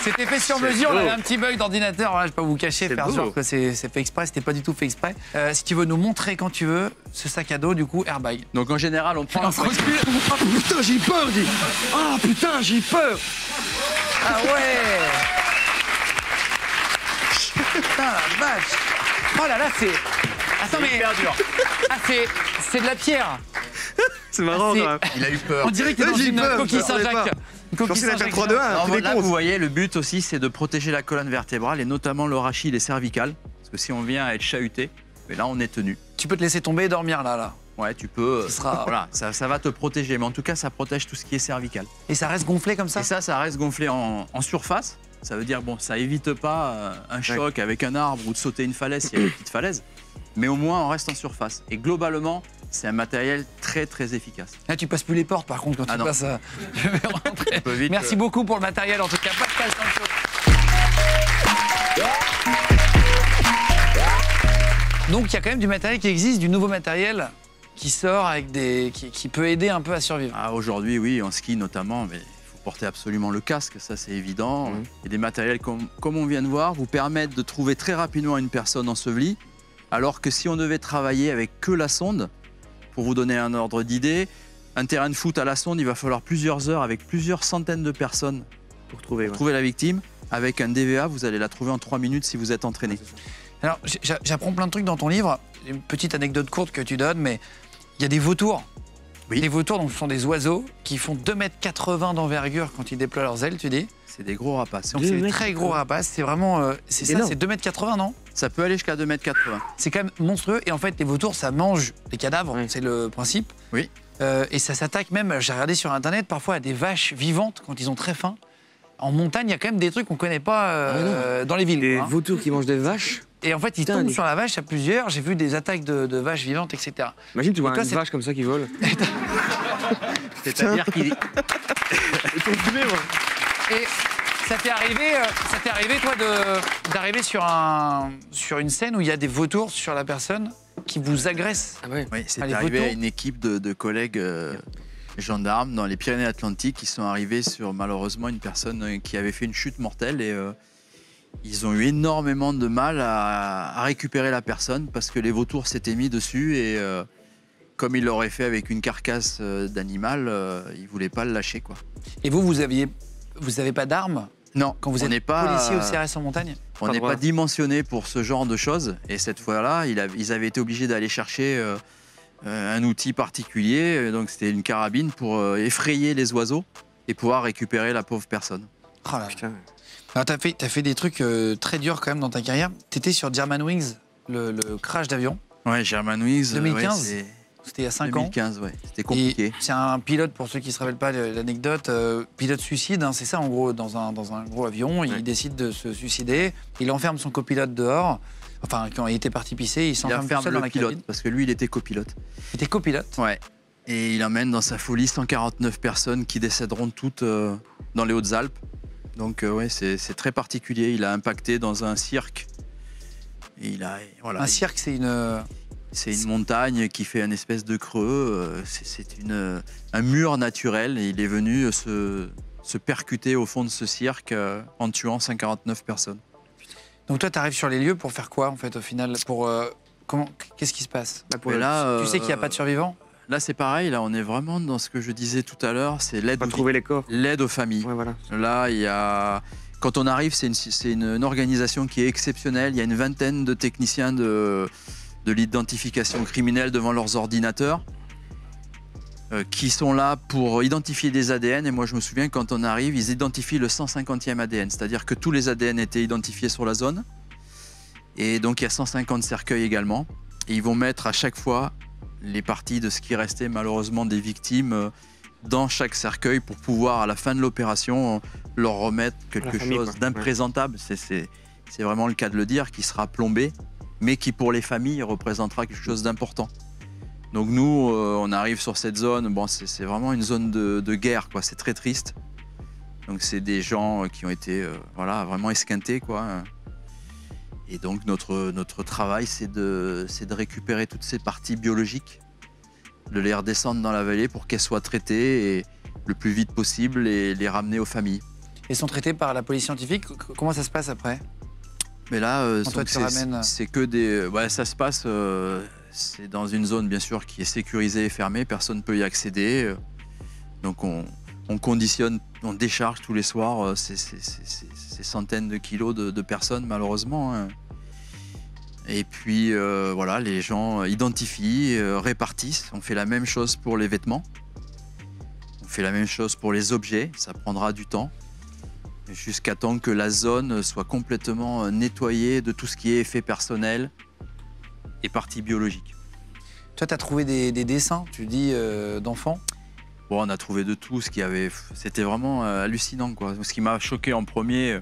C'était fait sur mesure, on avait un petit bug d'ordinateur, voilà, je ne vais pas vous cacher, faire sûr que c'est fait exprès, c'était pas du tout fait exprès. Si tu veux nous montrer quand tu veux ce sac à dos, du coup, airbag. Donc en général, on prend... Oh putain, j'ai peur, dis. Oh putain, j'ai peur. Ah ouais. Putain, la vache. Oh là là, c'est... Attends, mais... dur. Ah, c'est de la pierre. C'est marrant, là. Il a eu peur. On dirait que t'es dans une coquille Saint-Jacques. Là, vous voyez, le but aussi, c'est de protéger la colonne vertébrale et notamment le rachis, les cervicales. Parce que si on vient à être chahuté, mais là, on est tenu. Tu peux te laisser tomber et dormir là. Ouais, tu peux. Voilà, ça va te protéger. Mais en tout cas, ça protège tout ce qui est cervical. Et ça reste gonflé comme ça? Et ça reste gonflé en surface. Ça veut dire, bon, ça évite pas un choc avec un arbre ou de sauter une falaise s'il y a une petite falaise. Mais au moins, on reste en surface. Et globalement, c'est un matériel très, très efficace. Là, tu passes plus les portes, par contre, quand tu passes... Je vais rentrer. Vite, merci beaucoup pour le matériel, en tout cas. Pascal Sancho. Donc il y a quand même du matériel qui existe, du nouveau matériel qui sort avec qui peut aider un peu à survivre. Ah, aujourd'hui, oui, en ski notamment, mais il faut porter absolument le casque, ça c'est évident. Et des matériels comme on vient de voir vous permettent de trouver très rapidement une personne ensevelie, alors que si on devait travailler avec que la sonde, pour vous donner un ordre d'idée, un terrain de foot à la sonde, il va falloir plusieurs heures avec plusieurs centaines de personnes pour trouver la victime. Avec un DVA, vous allez la trouver en 3 minutes si vous êtes entraîné. Alors, j'apprends plein de trucs dans ton livre. Une petite anecdote courte que tu donnes, mais il y a des vautours. Oui. Des vautours, donc, ce sont des oiseaux qui font 2,80 m d'envergure quand ils déploient leurs ailes, tu dis. C'est des gros rapaces. Donc, c'est des très gros rapaces. C'est vraiment... c'est 2,80 m, non? Ça peut aller jusqu'à 2,80 m. C'est quand même monstrueux. Et en fait, les vautours, ça mange des cadavres. C'est le principe. Oui. Et ça s'attaque même, j'ai regardé sur Internet, parfois à des vaches vivantes quand ils ont très faim. En montagne, il y a quand même des trucs qu'on ne connaît pas dans les villes. Des vautours qui mangent des vaches. Et en fait, ils tombent sur la vache à plusieurs. J'ai vu des attaques de vaches vivantes, etc. Imagine, tu vois une vache comme ça qui vole. C'est-à-dire qu'il... Et ça t'est arrivé, toi, d'arriver sur une scène où il y a des vautours sur la personne qui vous agressent? Oui, c'est arrivé à une équipe de collègues gendarmes dans les Pyrénées-Atlantiques qui sont arrivés sur, malheureusement, une personne qui avait fait une chute mortelle et ils ont eu énormément de mal à récupérer la personne parce que les vautours s'étaient mis dessus et comme ils l'auraient fait avec une carcasse d'animal, ils ne voulaient pas le lâcher, quoi. Et vous avez pas d'armes? Non, quand vous êtes policier au CRS en montagne? On n'est pas dimensionné pour ce genre de choses. Et cette fois-là, ils avaient été obligés d'aller chercher un outil particulier. Donc c'était une carabine pour effrayer les oiseaux et pouvoir récupérer la pauvre personne. Oh là. Putain. Alors t'as fait des trucs très durs quand même dans ta carrière. T'étais sur Germanwings, le crash d'avion. Ouais, Germanwings. 2015. Ouais, c'était il y a 5 ans. 2015, ouais. C'était compliqué. C'est un pilote, pour ceux qui ne se rappellent pas l'anecdote, pilote suicide, hein, c'est ça en gros, dans un gros avion, il décide de se suicider, il enferme son copilote dehors, enfin quand il était parti pisser, il s'enferme tout seul dans la cabine. Parce que lui, il était copilote. Il était copilote? Ouais. Et il emmène dans sa folie 149 personnes qui décéderont toutes dans les Hautes-Alpes. Donc ouais, c'est très particulier. Il a impacté dans un cirque. Et voilà. Un cirque, c'est une... C'est une montagne qui fait une espèce de creux, c'est un mur naturel et il est venu se percuter au fond de ce cirque en tuant 149 personnes. Donc toi, tu arrives sur les lieux pour faire quoi en fait au final? Qu'est-ce qui se passe? Tu sais qu'il n'y a pas de survivants? Là, c'est pareil, là on est vraiment dans ce que je disais tout à l'heure, c'est l'aide aux familles. Ouais, voilà. Là, il y a... Quand on arrive, c'est une organisation qui est exceptionnelle, il y a une vingtaine de techniciens de l'identification criminelle devant leurs ordinateurs qui sont là pour identifier des ADN. Et moi, je me souviens, quand on arrive, ils identifient le 150e ADN. C'est-à-dire que tous les ADN étaient identifiés sur la zone. Et donc, il y a 150 cercueils également. Et ils vont mettre à chaque fois les parties de ce qui restait malheureusement des victimes dans chaque cercueil pour pouvoir, à la fin de l'opération, leur remettre quelque chose d'imprésentable. C'est vraiment le cas de le dire, qui sera plombé, mais qui pour les familles représentera quelque chose d'important. Donc nous, on arrive sur cette zone, bon, c'est vraiment une zone de guerre, quoi. C'est très triste. Donc c'est des gens qui ont été voilà, vraiment esquintés, quoi. Et donc notre travail, c'est de récupérer toutes ces parties biologiques, de les redescendre dans la vallée pour qu'elles soient traitées et le plus vite possible et les ramener aux familles. Elles sont traitées par la police scientifique? Comment ça se passe après? Mais là, c'est que des... Ouais, ça se passe, c'est dans une zone bien sûr qui est sécurisée et fermée, personne ne peut y accéder. Donc on conditionne, on décharge tous les soirs ces centaines de kilos de personnes malheureusement. Hein. Et puis voilà, les gens identifient, répartissent. On fait la même chose pour les vêtements. On fait la même chose pour les objets, ça prendra du temps. Jusqu'à temps que la zone soit complètement nettoyée de tout ce qui est effet personnel et partie biologique. Toi, tu as trouvé des dessins, tu dis, d'enfants? Bon, on a trouvé de tout. C'était vraiment hallucinant, quoi. Ce qui m'a choqué en premier,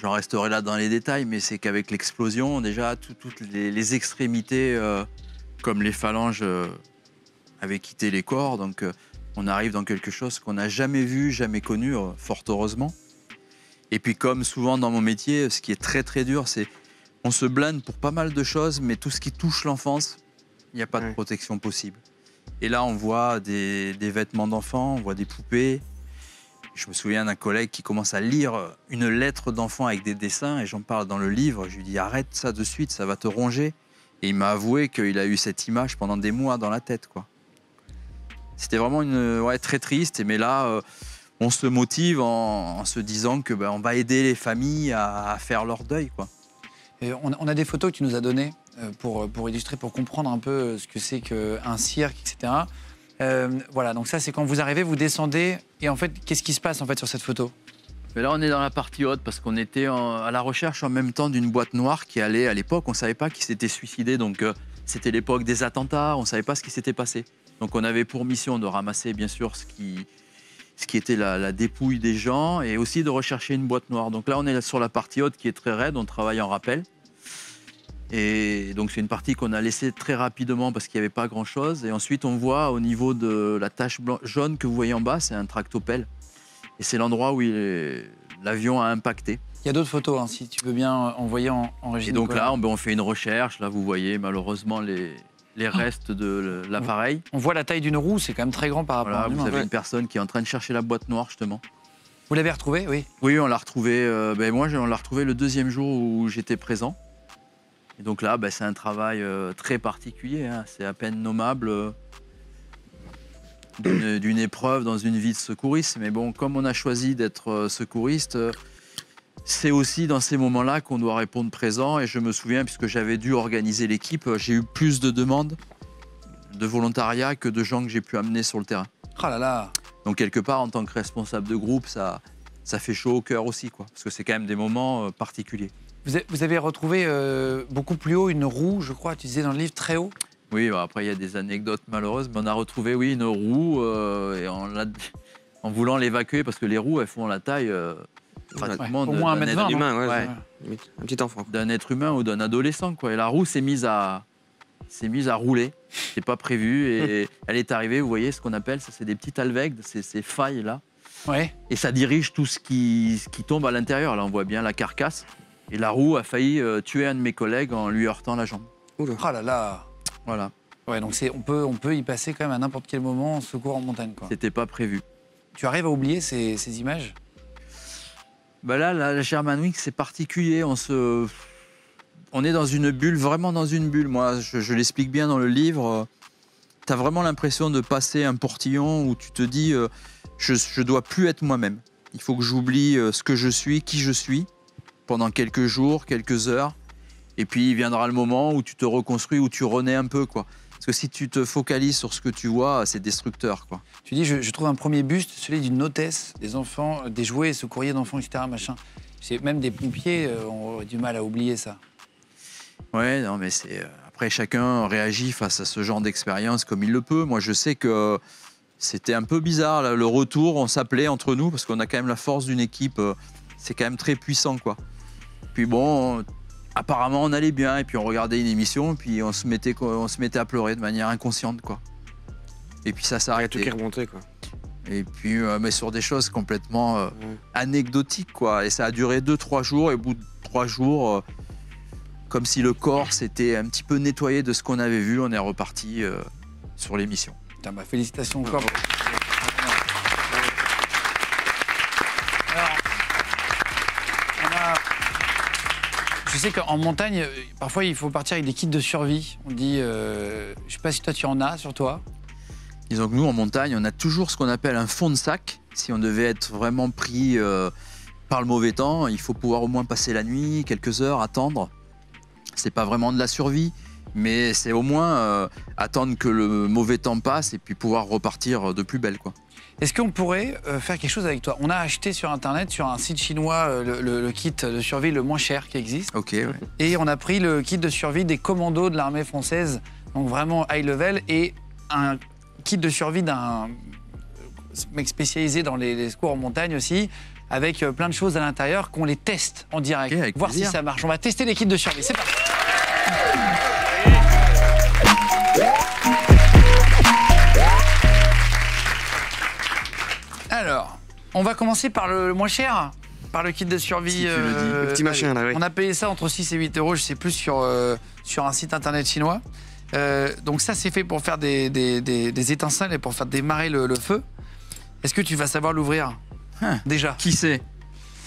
j'en resterai là dans les détails, mais c'est qu'avec l'explosion, déjà, toutes les extrémités, comme les phalanges, avaient quitté les corps. Donc, on arrive dans quelque chose qu'on n'a jamais vu, jamais connu, fort heureusement. Et puis comme souvent dans mon métier, ce qui est très très dur, c'est On se blinde pour pas mal de choses, mais tout ce qui touche l'enfance, il n'y a pas de protection possible. Et là, on voit des vêtements d'enfants, on voit des poupées. Je me souviens d'un collègue qui commence à lire une lettre d'enfant avec des dessins, et j'en parle dans le livre. Je lui dis, arrête ça de suite, ça va te ronger. Et il m'a avoué qu'il a eu cette image pendant des mois dans la tête, quoi. C'était vraiment très triste, mais là, on se motive en se disant que on va aider les familles à faire leur deuil, quoi. Et on a des photos que tu nous as données pour illustrer, pour comprendre un peu ce que c'est qu'un cirque, etc. Voilà, donc ça, c'est quand vous arrivez, vous descendez, et en fait, qu'est-ce qui se passe en fait sur cette photo? Mais là, on est dans la partie haute parce qu'on était à la recherche en même temps d'une boîte noire qui allait, à l'époque, on ne savait pas qui s'était suicidé, donc c'était l'époque des attentats, on ne savait pas ce qui s'était passé. Donc on avait pour mission de ramasser, bien sûr, ce qui était la dépouille des gens, et aussi de rechercher une boîte noire. Donc là, on est sur la partie haute qui est très raide, on travaille en rappel. Et donc c'est une partie qu'on a laissée très rapidement parce qu'il n'y avait pas grand-chose. Et ensuite, on voit au niveau de la tache jaune que vous voyez en bas, c'est un tractopelle. Et c'est l'endroit où l'avion a impacté. Il y a d'autres photos, hein, si tu veux bien envoyer en régie. Et donc là, on fait une recherche. Là, vous voyez malheureusement les restes de l'appareil. On voit la taille d'une roue, c'est quand même très grand par rapport à l'humain. Vous avez une personne qui est en train de chercher la boîte noire, justement. Vous l'avez retrouvée, oui? Oui, on l'a retrouvée. Moi, on l'a retrouvée le deuxième jour où j'étais présent. Et donc là, c'est un travail très particulier, hein. C'est à peine nommable d'une épreuve dans une vie de secouriste. Mais bon, comme on a choisi d'être secouriste, c'est aussi dans ces moments-là qu'on doit répondre présent. Et je me souviens, puisque j'avais dû organiser l'équipe, j'ai eu plus de demandes de volontariat que de gens que j'ai pu amener sur le terrain. Oh là là! Donc quelque part, en tant que responsable de groupe, ça fait chaud au cœur aussi, quoi, parce que c'est quand même des moments particuliers. Vous avez retrouvé beaucoup plus haut une roue, je crois, tu disais dans le livre, très haut? Oui, après il y a des anecdotes malheureuses, mais on a retrouvé une roue et en voulant l'évacuer, parce que les roues, elles font la taille pratiquement au moins 1m20, humain, un petit enfant. D'un être humain ou d'un adolescent, quoi. Et la roue s'est mise à rouler, c'est pas prévu, et elle est arrivée, vous voyez ce qu'on appelle, ça c'est des petites alvègues, ces failles là, et ça dirige tout ce qui tombe à l'intérieur. Là on voit bien la carcasse, et la roue a failli tuer un de mes collègues en lui heurtant la jambe. Oh là là! Voilà. Ouais, donc on peut y passer quand même à n'importe quel moment en secours en montagne, quoi. C'était pas prévu. Tu arrives à oublier ces images? Là, la Germanwings, c'est particulier. On est dans une bulle, vraiment dans une bulle. Moi, je l'explique bien dans le livre. Tu as vraiment l'impression de passer un portillon où tu te dis je dois plus être moi-même. Il faut que j'oublie ce que je suis, qui je suis, pendant quelques jours, quelques heures. Et puis, il viendra le moment où tu te reconstruis, où tu renais un peu, quoi. Parce que si tu te focalises sur ce que tu vois, c'est destructeur, quoi. Tu dis, je trouve un premier buste, celui d'une hôtesse, des enfants, des jouets, ce courrier d'enfants, etc. Machin. Même des pompiers ont du mal à oublier ça. Ouais, non, mais après, chacun réagit face à ce genre d'expérience comme il le peut. Moi, je sais que c'était un peu bizarre, là, le retour, on s'appelait entre nous, parce qu'on a quand même la force d'une équipe, c'est quand même très puissant, quoi. Puis bon, apparemment, on allait bien, et puis on regardait une émission, et puis on se mettait à pleurer de manière inconsciente, quoi. Et puis ça s'est arrêté. Tout qui remontait, quoi. Et puis, mais sur des choses complètement anecdotiques, quoi. Et ça a duré 2-3 jours, et au bout de 3 jours, comme si le corps s'était un petit peu nettoyé de ce qu'on avait vu, on est reparti sur l'émission. Félicitations encore. Alors, je sais qu'en montagne, parfois il faut partir avec des kits de survie. On dit, je sais pas si toi tu en as sur toi. Disons que nous, en montagne, on a toujours ce qu'on appelle un fond de sac. Si on devait être vraiment pris par le mauvais temps, il faut pouvoir au moins passer la nuit, quelques heures, attendre. C'est pas vraiment de la survie, mais c'est au moins attendre que le mauvais temps passe et puis pouvoir repartir de plus belle, quoi. Est-ce qu'on pourrait faire quelque chose avec toi? On a acheté sur Internet, sur un site chinois, le kit de survie le moins cher qui existe. Ok, ouais. Et on a pris le kit de survie des commandos de l'armée française, donc vraiment high level, et un kit de survie d'un mec spécialisé dans les secours en montagne aussi, avec plein de choses à l'intérieur, qu'on les teste en direct, okay, voir si ça marche. On va tester les kits de survie, c'est parti. Alors, on va commencer par le moins cher. par le kit de survie. Si tu le dis. Le petit machin là, oui. On a payé ça entre 6 et 8 euros, je sais plus, sur un site internet chinois. Donc ça, c'est fait pour faire des étincelles et pour faire démarrer le feu. Est-ce que tu vas savoir l'ouvrir déjà? Qui sait?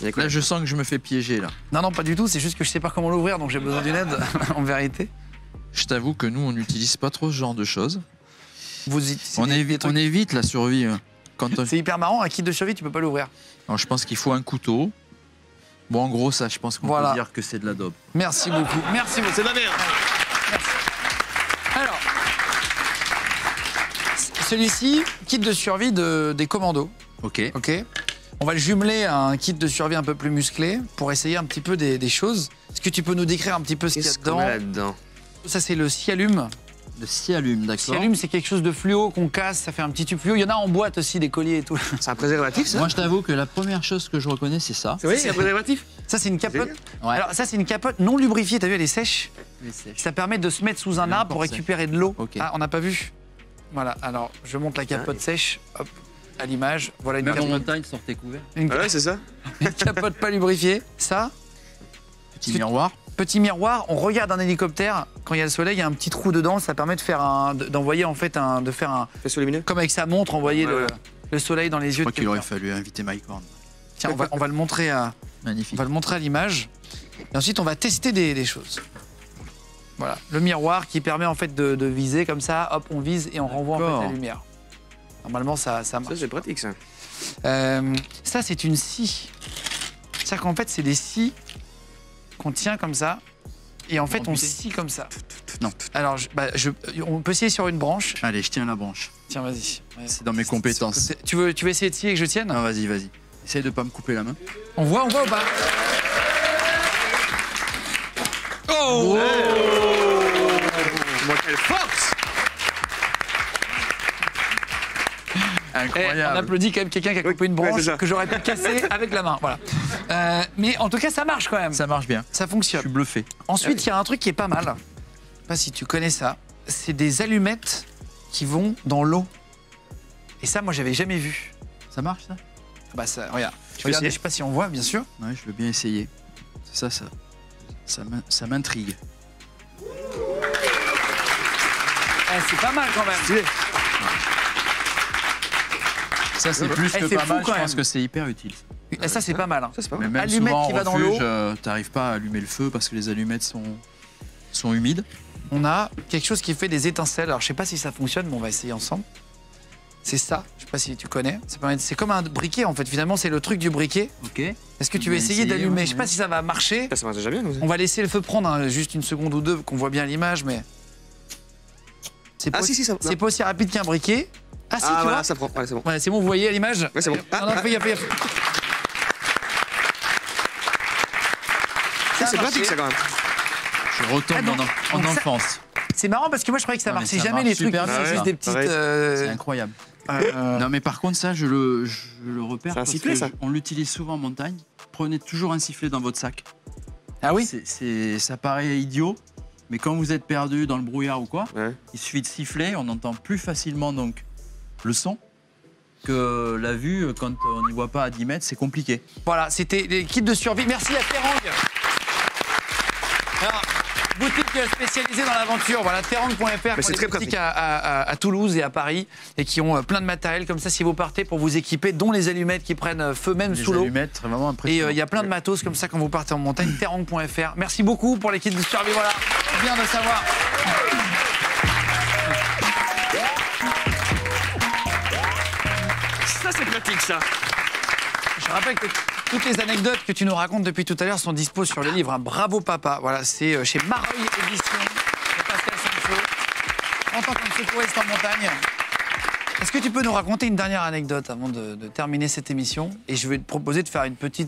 Là, je sens que je me fais piéger, là. Non, pas du tout, c'est juste que je sais pas comment l'ouvrir, donc j'ai besoin d'une aide, en vérité. Je t'avoue que nous, on n'utilise pas trop ce genre de choses. On évite la survie. C'est hyper marrant, un kit de survie, tu peux pas l'ouvrir. Alors, je pense qu'il faut un couteau. Bon, en gros, ça, je pense qu'on peut dire que c'est de la daube. Merci beaucoup. Merci beaucoup. C'est de la merde. Merci. Alors, celui-ci, kit de survie des commandos. Ok. On va le jumeler à un kit de survie un peu plus musclé pour essayer un petit peu des choses. Est-ce que tu peux nous décrire un petit peu ce qu'il y a dedans? Ça, c'est le Sialume. Le Sialume, d'accord. Sialume, c'est quelque chose de fluo qu'on casse, ça fait un petit tube fluo. Il y en a en boîte aussi, des colliers et tout. C'est un préservatif, ça? Moi, je t'avoue que la première chose que je reconnais, c'est ça. Oui, c'est un préservatif. Ça, c'est une capote. Ouais. Alors, ça, c'est une capote non lubrifiée. T'as vu, elle est sèche. Ça permet de se mettre sous un arbre pour récupérer de l'eau. Okay. Ah, on n'a pas vu. Voilà, alors, je monte la capote sèche. Hop, à l'image. Voilà une capote. capote. En montagne, sortez couvert. Ouais, c'est ça. Une capote pas lubrifiée. Ça. Petit miroir. Petit miroir, on regarde un hélicoptère, quand il y a le soleil, il y a un petit trou dedans, ça permet de faire d'envoyer en fait de faire un faisceau lumineux. Comme avec sa montre, envoyer le soleil dans les yeux. Je crois qu'il aurait fallu inviter Mike Horn. Tiens, on va le montrer à Magnifique. On va le montrer à l'image. Et ensuite, on va tester des choses. Voilà, le miroir qui permet en fait de viser comme ça, hop, on vise et on renvoie en fait la lumière. Normalement, ça marche. Ça, c'est pratique, ça. Ça, c'est une scie. C'est-à-dire qu'en fait, c'est des scies qu'on tient comme ça, et en fait on scie comme ça. Non. Alors, on peut scier sur une branche. Allez, je tiens la branche. Tiens, vas-y. C'est dans mes compétences. Tu veux essayer de scier et que je tienne? Non, vas-y. Essaye de pas me couper la main. On voit ou pas? Oh, quelle force! Incroyable. On applaudit quand même quelqu'un qui a coupé une branche que j'aurais pu casser avec la main. Voilà. Mais en tout cas, ça marche quand même. Ça marche bien. Ça fonctionne. Je suis bluffé. Ensuite, il y a un truc qui est pas mal. Je sais pas si tu connais ça. C'est des allumettes qui vont dans l'eau. Et ça, moi, j'avais jamais vu. Ça marche, ça? Bah ça, regarde. Je sais pas si on voit, bien sûr. Ouais, je veux bien essayer. Ça m'intrigue. C'est pas mal quand même. Ça, c'est plus que pas mal. Je pense que c'est hyper utile. Ça, c'est pas mal. Hein. Ça, c'est pas mal. Mais même allumette souvent, qui va dans l'eau. T'arrives pas à allumer le feu parce que les allumettes sont humides. On a quelque chose qui fait des étincelles. Alors, je sais pas si ça fonctionne, mais on va essayer ensemble. C'est ça. Je sais pas si tu connais. C'est comme un briquet, en fait. Finalement, c'est le truc du briquet. Ok. Est-ce que tu veux essayer d'allumer? Je sais pas si ça va marcher. Ça marche déjà bien. On va laisser le feu prendre juste une seconde ou deux, qu'on voit bien l'image, mais... C'est pas aussi rapide qu'un briquet. Ah si, tu vois, ça prend. Ouais, c'est bon. Ouais, c'est bon, vous voyez à l'image? Ouais, c'est bon. Fais. C'est pratique, ça, quand même. Je retombe en enfance. C'est marrant parce que moi, je croyais que ça marchait jamais, les trucs. C'est juste des petites... C'est incroyable. Non, mais par contre, ça, je le repère. C'est un sifflet, ça? On l'utilise souvent en montagne. Prenez toujours un sifflet dans votre sac. Ah oui? Ça paraît idiot, mais quand vous êtes perdu dans le brouillard ou quoi, il suffit de siffler, on entend plus facilement donc le son que la vue. Quand on n'y voit pas à 10 mètres, c'est compliqué. Voilà, c'était les kits de survie. Merci à Terang. Alors, boutique spécialisée dans l'aventure, voilà, terang.fr, pour les boutiques à Toulouse et à Paris, et qui ont plein de matériel comme ça si vous partez pour vous équiper, dont les allumettes qui prennent feu même sous l'eau. Les allumettes, c'est vraiment impressionnant. Et il y a plein de matos comme ça quand vous partez en montagne, terang.fr. Merci beaucoup pour les kits de survie, voilà, bien de savoir. Ça, c'est pratique, ça. Je rappelle que toutes les anecdotes que tu nous racontes depuis tout à l'heure sont dispo sur le livre, hein. Bravo Papa. Voilà, c'est chez Mareuil Éditions de Pascal Sancho. 30 ans comme secouriste en montagne. Est-ce que tu peux nous raconter une dernière anecdote avant de terminer cette émission? Et je vais te proposer de faire un petit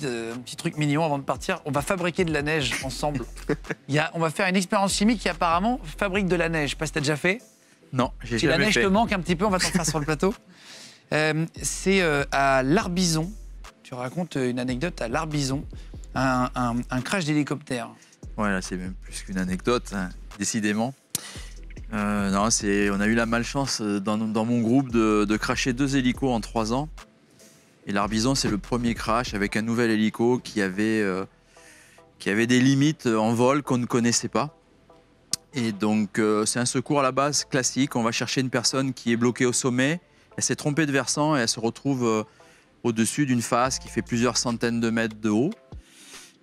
truc mignon avant de partir. On va fabriquer de la neige ensemble. On va faire une expérience chimique qui apparemment fabrique de la neige. Je sais pas si t'as déjà fait. Non, j'ai jamais fait. Si la neige te manque un petit peu, on va t'en faire sur le plateau. C'est à l'Arbizon. Tu racontes une anecdote à l'Arbizon, un crash d'hélicoptère. Ouais, là, c'est même plus qu'une anecdote, hein, décidément. Non, on a eu la malchance dans mon groupe de crasher 2 hélicos en 3 ans. Et l'Arbizon, c'est le premier crash avec un nouvel hélico qui avait des limites en vol qu'on ne connaissait pas. Et donc, c'est un secours à la base classique. On va chercher une personne qui est bloquée au sommet. Elle s'est trompée de versant et elle se retrouve au-dessus d'une face qui fait plusieurs centaines de mètres de haut.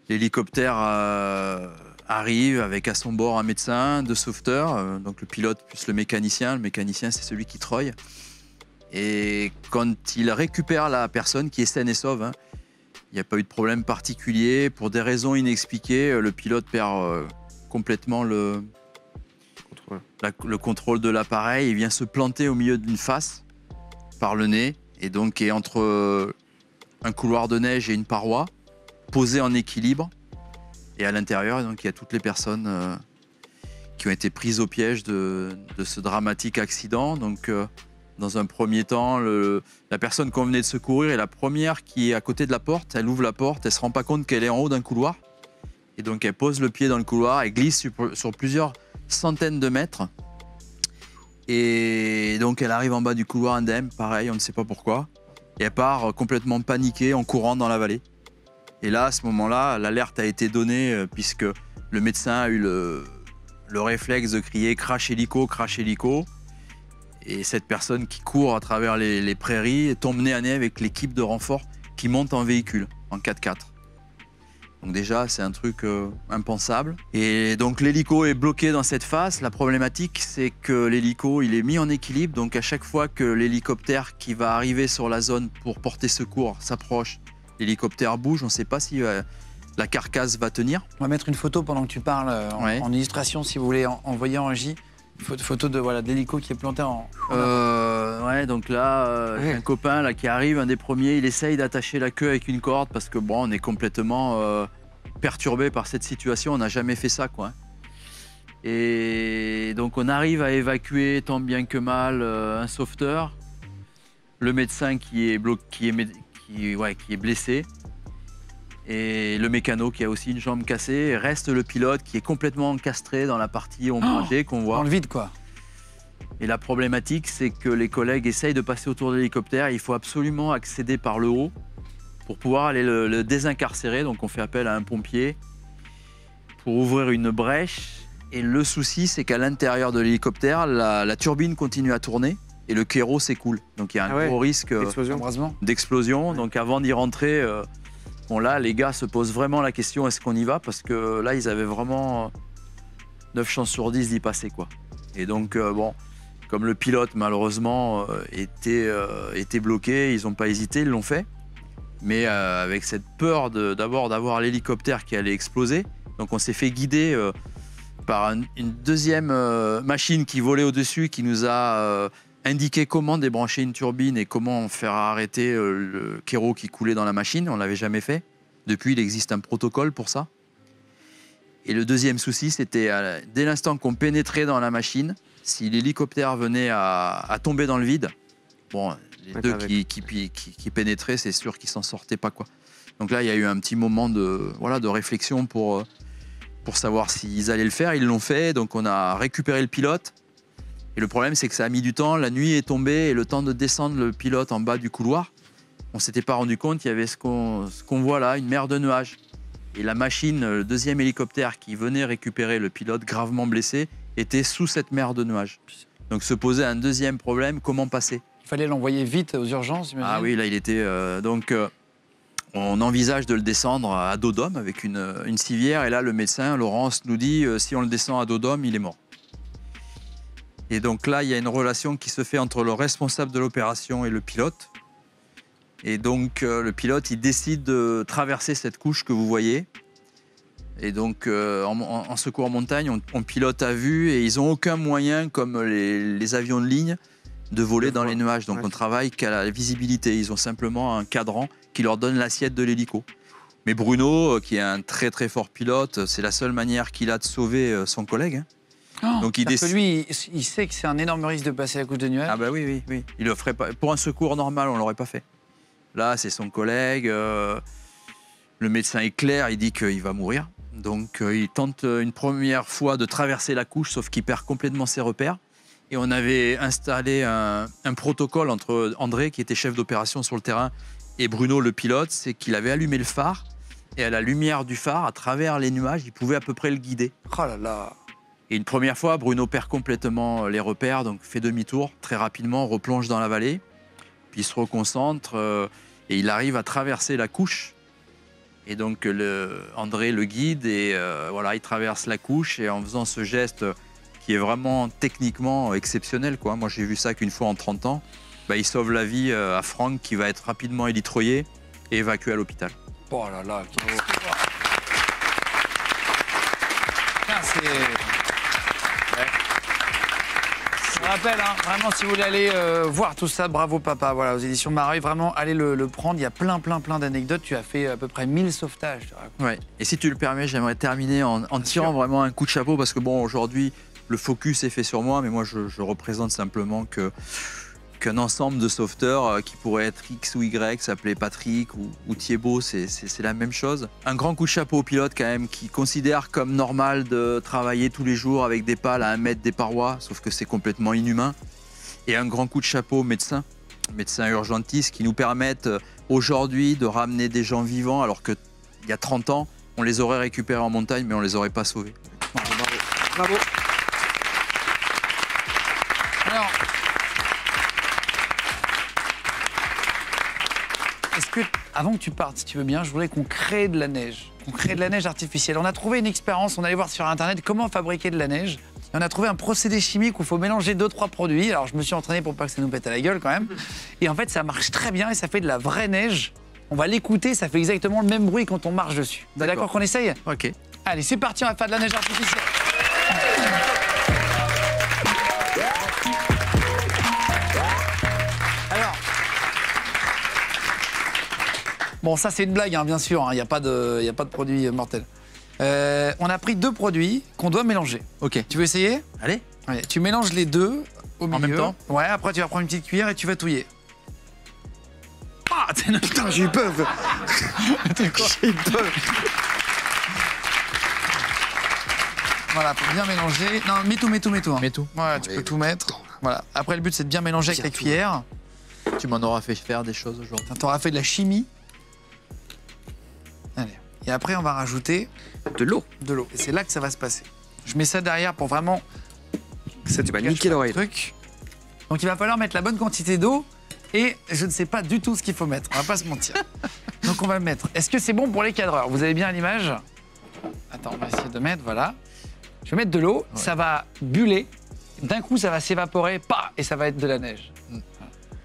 L'hélicoptère arrive avec à son bord un médecin, 2 sauveteurs, donc le pilote plus le mécanicien. Le mécanicien, c'est celui qui treuille. Et quand il récupère la personne qui est saine et sauve, il n'y a pas eu de problème particulier. Pour des raisons inexpliquées, le pilote perd complètement le contrôle de l'appareil. Il vient se planter au milieu d'une face par le nez. Et donc est entre un couloir de neige et une paroi, posé en équilibre. Et à l'intérieur, donc, il y a toutes les personnes qui ont été prises au piège de ce dramatique accident. Donc, dans un premier temps, la personne qu'on venait de secourir est la première qui est à côté de la porte. Elle ouvre la porte, elle ne se rend pas compte qu'elle est en haut d'un couloir. Et donc, elle pose le pied dans le couloir, elle glisse sur plusieurs centaines de mètres. Et donc, elle arrive en bas du couloir indemne, pareil, on ne sait pas pourquoi. Et elle part complètement paniquée en courant dans la vallée. Et là, à ce moment-là, l'alerte a été donnée puisque le médecin a eu le réflexe de crier « crash hélico, crash hélico ». Et cette personne qui court à travers les prairies tombe nez à nez avec l'équipe de renfort qui monte en véhicule, en 4x4. Donc déjà, c'est un truc impensable. Et donc l'hélico est bloqué dans cette face. La problématique, c'est que l'hélico, il est mis en équilibre. Donc à chaque fois que l'hélicoptère qui va arriver sur la zone pour porter secours s'approche, l'hélicoptère bouge. On ne sait pas si la carcasse va tenir. On va mettre une photo pendant que tu parles en illustration, si vous voulez, envoyer en J. Photo de l'hélico qui est planté en... Ouais, donc là, un copain là, qui arrive, un des premiers, il essaye d'attacher la queue avec une corde parce que bon, on est complètement perturbé par cette situation. On n'a jamais fait ça, quoi. Et donc on arrive à évacuer tant bien que mal un sauveteur, le médecin qui est blessé. Et le mécano qui a aussi une jambe cassée. Et reste le pilote qui est complètement encastré dans la partie ombragée qu'on voit. Dans le vide, quoi. Et la problématique, c'est que les collègues essayent de passer autour de l'hélicoptère. Il faut absolument accéder par le haut pour pouvoir aller le désincarcérer. Donc on fait appel à un pompier pour ouvrir une brèche. Et le souci, c'est qu'à l'intérieur de l'hélicoptère, la turbine continue à tourner et le kéro s'écoule. Donc il y a un gros risque d'explosion. Ouais. Donc avant d'y rentrer... Bon là, les gars se posent vraiment la question, est-ce qu'on y va? Parce que là, ils avaient vraiment 9 chances sur 10 d'y passer, quoi. Et donc, bon, comme le pilote, malheureusement, était bloqué, ils n'ont pas hésité, ils l'ont fait. Mais avec cette peur d'abord d'avoir l'hélicoptère qui allait exploser. Donc on s'est fait guider par une deuxième machine qui volait au-dessus, qui nous a... indiquer comment débrancher une turbine et comment faire arrêter le kéro qui coulait dans la machine. On ne l'avait jamais fait. Depuis, il existe un protocole pour ça. Et le deuxième souci, c'était dès l'instant qu'on pénétrait dans la machine, si l'hélicoptère venait à tomber dans le vide, bon, les deux qui pénétraient, c'est sûr qu'ils ne s'en sortaient pas, quoi. Donc là, il y a eu un petit moment de réflexion pour savoir s'ils allaient le faire. Ils l'ont fait, donc on a récupéré le pilote. Et le problème, c'est que ça a mis du temps. La nuit est tombée et le temps de descendre le pilote en bas du couloir, on ne s'était pas rendu compte. Il y avait ce qu'on voit là, une mer de nuages. Et la machine, le deuxième hélicoptère qui venait récupérer le pilote gravement blessé, était sous cette mer de nuages. Donc se posait un deuxième problème, comment passer? Il fallait l'envoyer vite aux urgences, j'imagine. Ah oui, là, il était... on envisage de le descendre à dos d'homme avec une civière. Et là, le médecin, Laurence, nous dit si on le descend à dos d'homme, il est mort. Et donc là, il y a une relation qui se fait entre le responsable de l'opération et le pilote. Et donc, le pilote, il décide de traverser cette couche que vous voyez. Et donc, en secours en montagne, on pilote à vue et ils n'ont aucun moyen, comme les avions de ligne, de voler dans les nuages. Donc, on travaille qu'à la visibilité. Ils ont simplement un cadran qui leur donne l'assiette de l'hélico. Mais Bruno, qui est un très très fort pilote, c'est la seule manière qu'il a de sauver son collègue. Donc que lui, il sait que c'est un énorme risque de passer la couche de nuages. Ah bah oui. Il le ferait pas. Pour un secours normal, on l'aurait pas fait. Là, c'est son collègue. Le médecin est clair, il dit qu'il va mourir. Donc il tente une première fois de traverser la couche, sauf qu'il perd complètement ses repères. Et on avait installé un protocole entre André, qui était chef d'opération sur le terrain, Et Bruno, le pilote, c'est qu'il avait allumé le phare et à la lumière du phare, à travers les nuages, il pouvait à peu près le guider. Oh là là. Et une première fois, Bruno perd complètement les repères, donc fait demi-tour très rapidement, replonge dans la vallée, puis il se reconcentre et il arrive à traverser la couche. Et donc André le guide et voilà, il traverse la couche et en faisant ce geste qui est vraiment techniquement exceptionnel, quoi. Moi, j'ai vu ça qu'une fois en 30 ans. Bah, il sauve la vie à Franck qui va être rapidement élitroyé et évacué à l'hôpital. Oh là là, c'est... Je rappelle, hein, vraiment, si vous voulez aller voir tout ça, Bravo Papa, voilà, aux éditions Mareuil, vraiment, allez le prendre. Il y a plein d'anecdotes. Tu as fait à peu près 1000 sauvetages. Ouais. Et si tu le permets, j'aimerais terminer en tirant vraiment un coup de chapeau parce que bon, aujourd'hui, le focus est fait sur moi, mais moi, je représente simplement qu'un ensemble de sauveteurs qui pourrait être X ou Y, s'appelait Patrick ou Thiébaut, c'est la même chose. Un grand coup de chapeau au pilote quand même qui considère comme normal de travailler tous les jours avec des pales à 1 mètre des parois, sauf que c'est complètement inhumain. Et un grand coup de chapeau aux médecins urgentistes qui nous permettent aujourd'hui de ramener des gens vivants alors qu'il y a 30 ans, on les aurait récupérés en montagne mais on les aurait pas sauvés. Bravo. Bravo. Alors, est-ce que, avant que tu partes, si tu veux bien, je voudrais qu'on crée de la neige. On crée de la neige artificielle. On a trouvé une expérience, on allait voir sur Internet comment fabriquer de la neige. Et on a trouvé un procédé chimique où il faut mélanger 2-3 produits. Alors, je me suis entraîné pour pas que ça nous pète à la gueule quand même. Et en fait, ça marche très bien et ça fait de la vraie neige. On va l'écouter, ça fait exactement le même bruit quand on marche dessus. D'accord qu'on essaye? Ok. Allez, c'est parti, on va faire de la neige artificielle. Alors... Bon, ça, c'est une blague, hein, bien sûr. Il n'y a pas de produit mortel. On a pris 2 produits qu'on doit mélanger. Ok. Tu veux essayer? Allez. Ouais, tu mélanges les deux au milieu. En même temps? Ouais, après, tu vas prendre une petite cuillère et tu vas touiller. Ah, putain, j'ai eu peur. J'ai eu peur. Voilà, pour bien mélanger. Non, mets tout. Hein. Mets tout. Ouais, tu peux tout mettre. Voilà. Après, le but, c'est de bien mélanger avec la cuillère. Tu m'en auras fait faire des choses aujourd'hui. Tu auras fait de la chimie. Allez. Et après, on va rajouter de l'eau. Et c'est là que ça va se passer. Je mets ça derrière pour vraiment... Ça, tu vas niquer l'oreille. Donc, il va falloir mettre la bonne quantité d'eau. Et je ne sais pas du tout ce qu'il faut mettre. On va pas se mentir. Donc, on va mettre... Est-ce que c'est bon pour les cadreurs? Vous avez bien l'image? Attends, on va essayer de mettre... Voilà. Je vais mettre de l'eau. Ouais. Ça va buller. D'un coup, ça va s'évaporer. Et ça va être de la neige.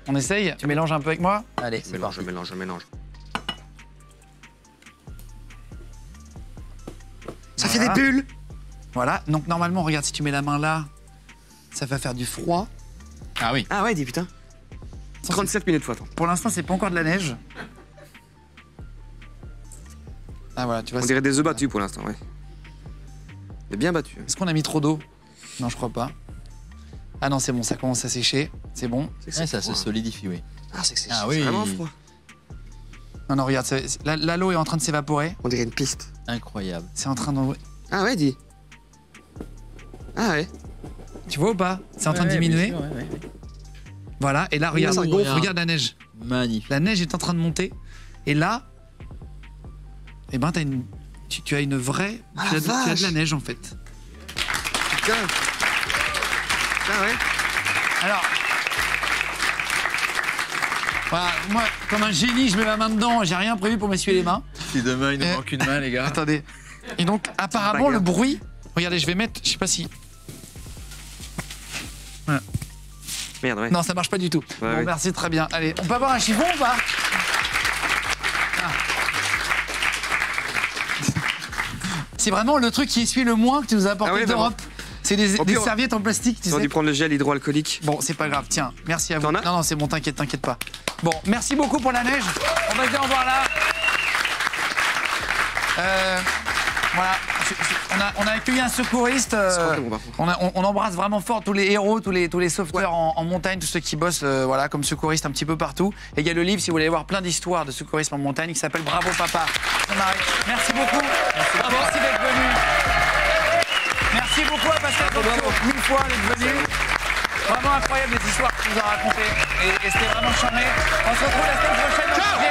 On essaye? Tu mélanges un peu avec moi? Allez, c'est mélange. Ça fait des bulles. Voilà. Donc, normalement, regarde, si tu mets la main là, ça va faire du froid. Ah oui. Ah ouais, dis putain. 37 minutes fois. Pour l'instant, c'est pas encore de la neige. Ah voilà, tu vois. On dirait des œufs battus pour l'instant, ouais. Mais bien battus. Est-ce qu'on a mis trop d'eau? Non, je crois pas. Ah non, c'est bon, ça commence à sécher. C'est bon. Ouais, ça se solidifie, oui. Ah, c'est que c'est vraiment froid. Non, regarde, là, l'eau est en train de s'évaporer. On dirait une piste. Incroyable. C'est en train de... Ah ouais, dis. Ah ouais. Tu vois ou pas? C'est en train de diminuer. Sûr, ouais. Voilà, et là, regarde, regarde la neige. Magnifique. La neige est en train de monter. Et là, eh ben, tu as une vraie... tu as de la neige, en fait. Putain. Ah ouais. Alors... Voilà, moi, comme un génie, je mets ma main dedans, j'ai rien prévu pour m'essuyer les mains. Si demain, il ne manque une main, les gars. Attendez. Et donc, apparemment, le bruit... Regardez, je vais mettre... Je sais pas si... Voilà. Merde, ouais. Non, ça marche pas du tout. Ouais, bon, merci, très bien. Allez, on peut avoir un chiffon ou pas? C'est vraiment le truc qui essuie le moins que tu nous as apporté d'Europe. C'est des serviettes en plastique, tu sais. On a dû prendre le gel hydroalcoolique. Bon, c'est pas grave, tiens, merci à vous. T'en as? Non, c'est bon, t'inquiète pas. Bon, merci beaucoup pour la neige. On va dire au revoir là. Voilà, on a accueilli un secouriste. On embrasse vraiment fort tous les héros, tous les sauveteurs en montagne, tous ceux qui bossent voilà, comme secouristes un petit peu partout. Et il y a le livre, si vous voulez voir plein d'histoires de secourisme en montagne, qui s'appelle Bravo Papa. Merci beaucoup. Merci d'être venu. Merci beaucoup à Pascal Boccio, 1000 fois d'être venu. Vraiment incroyable les histoires que tu nous as racontées. Et c'était vraiment charmé. On se retrouve la semaine prochaine. Ciao.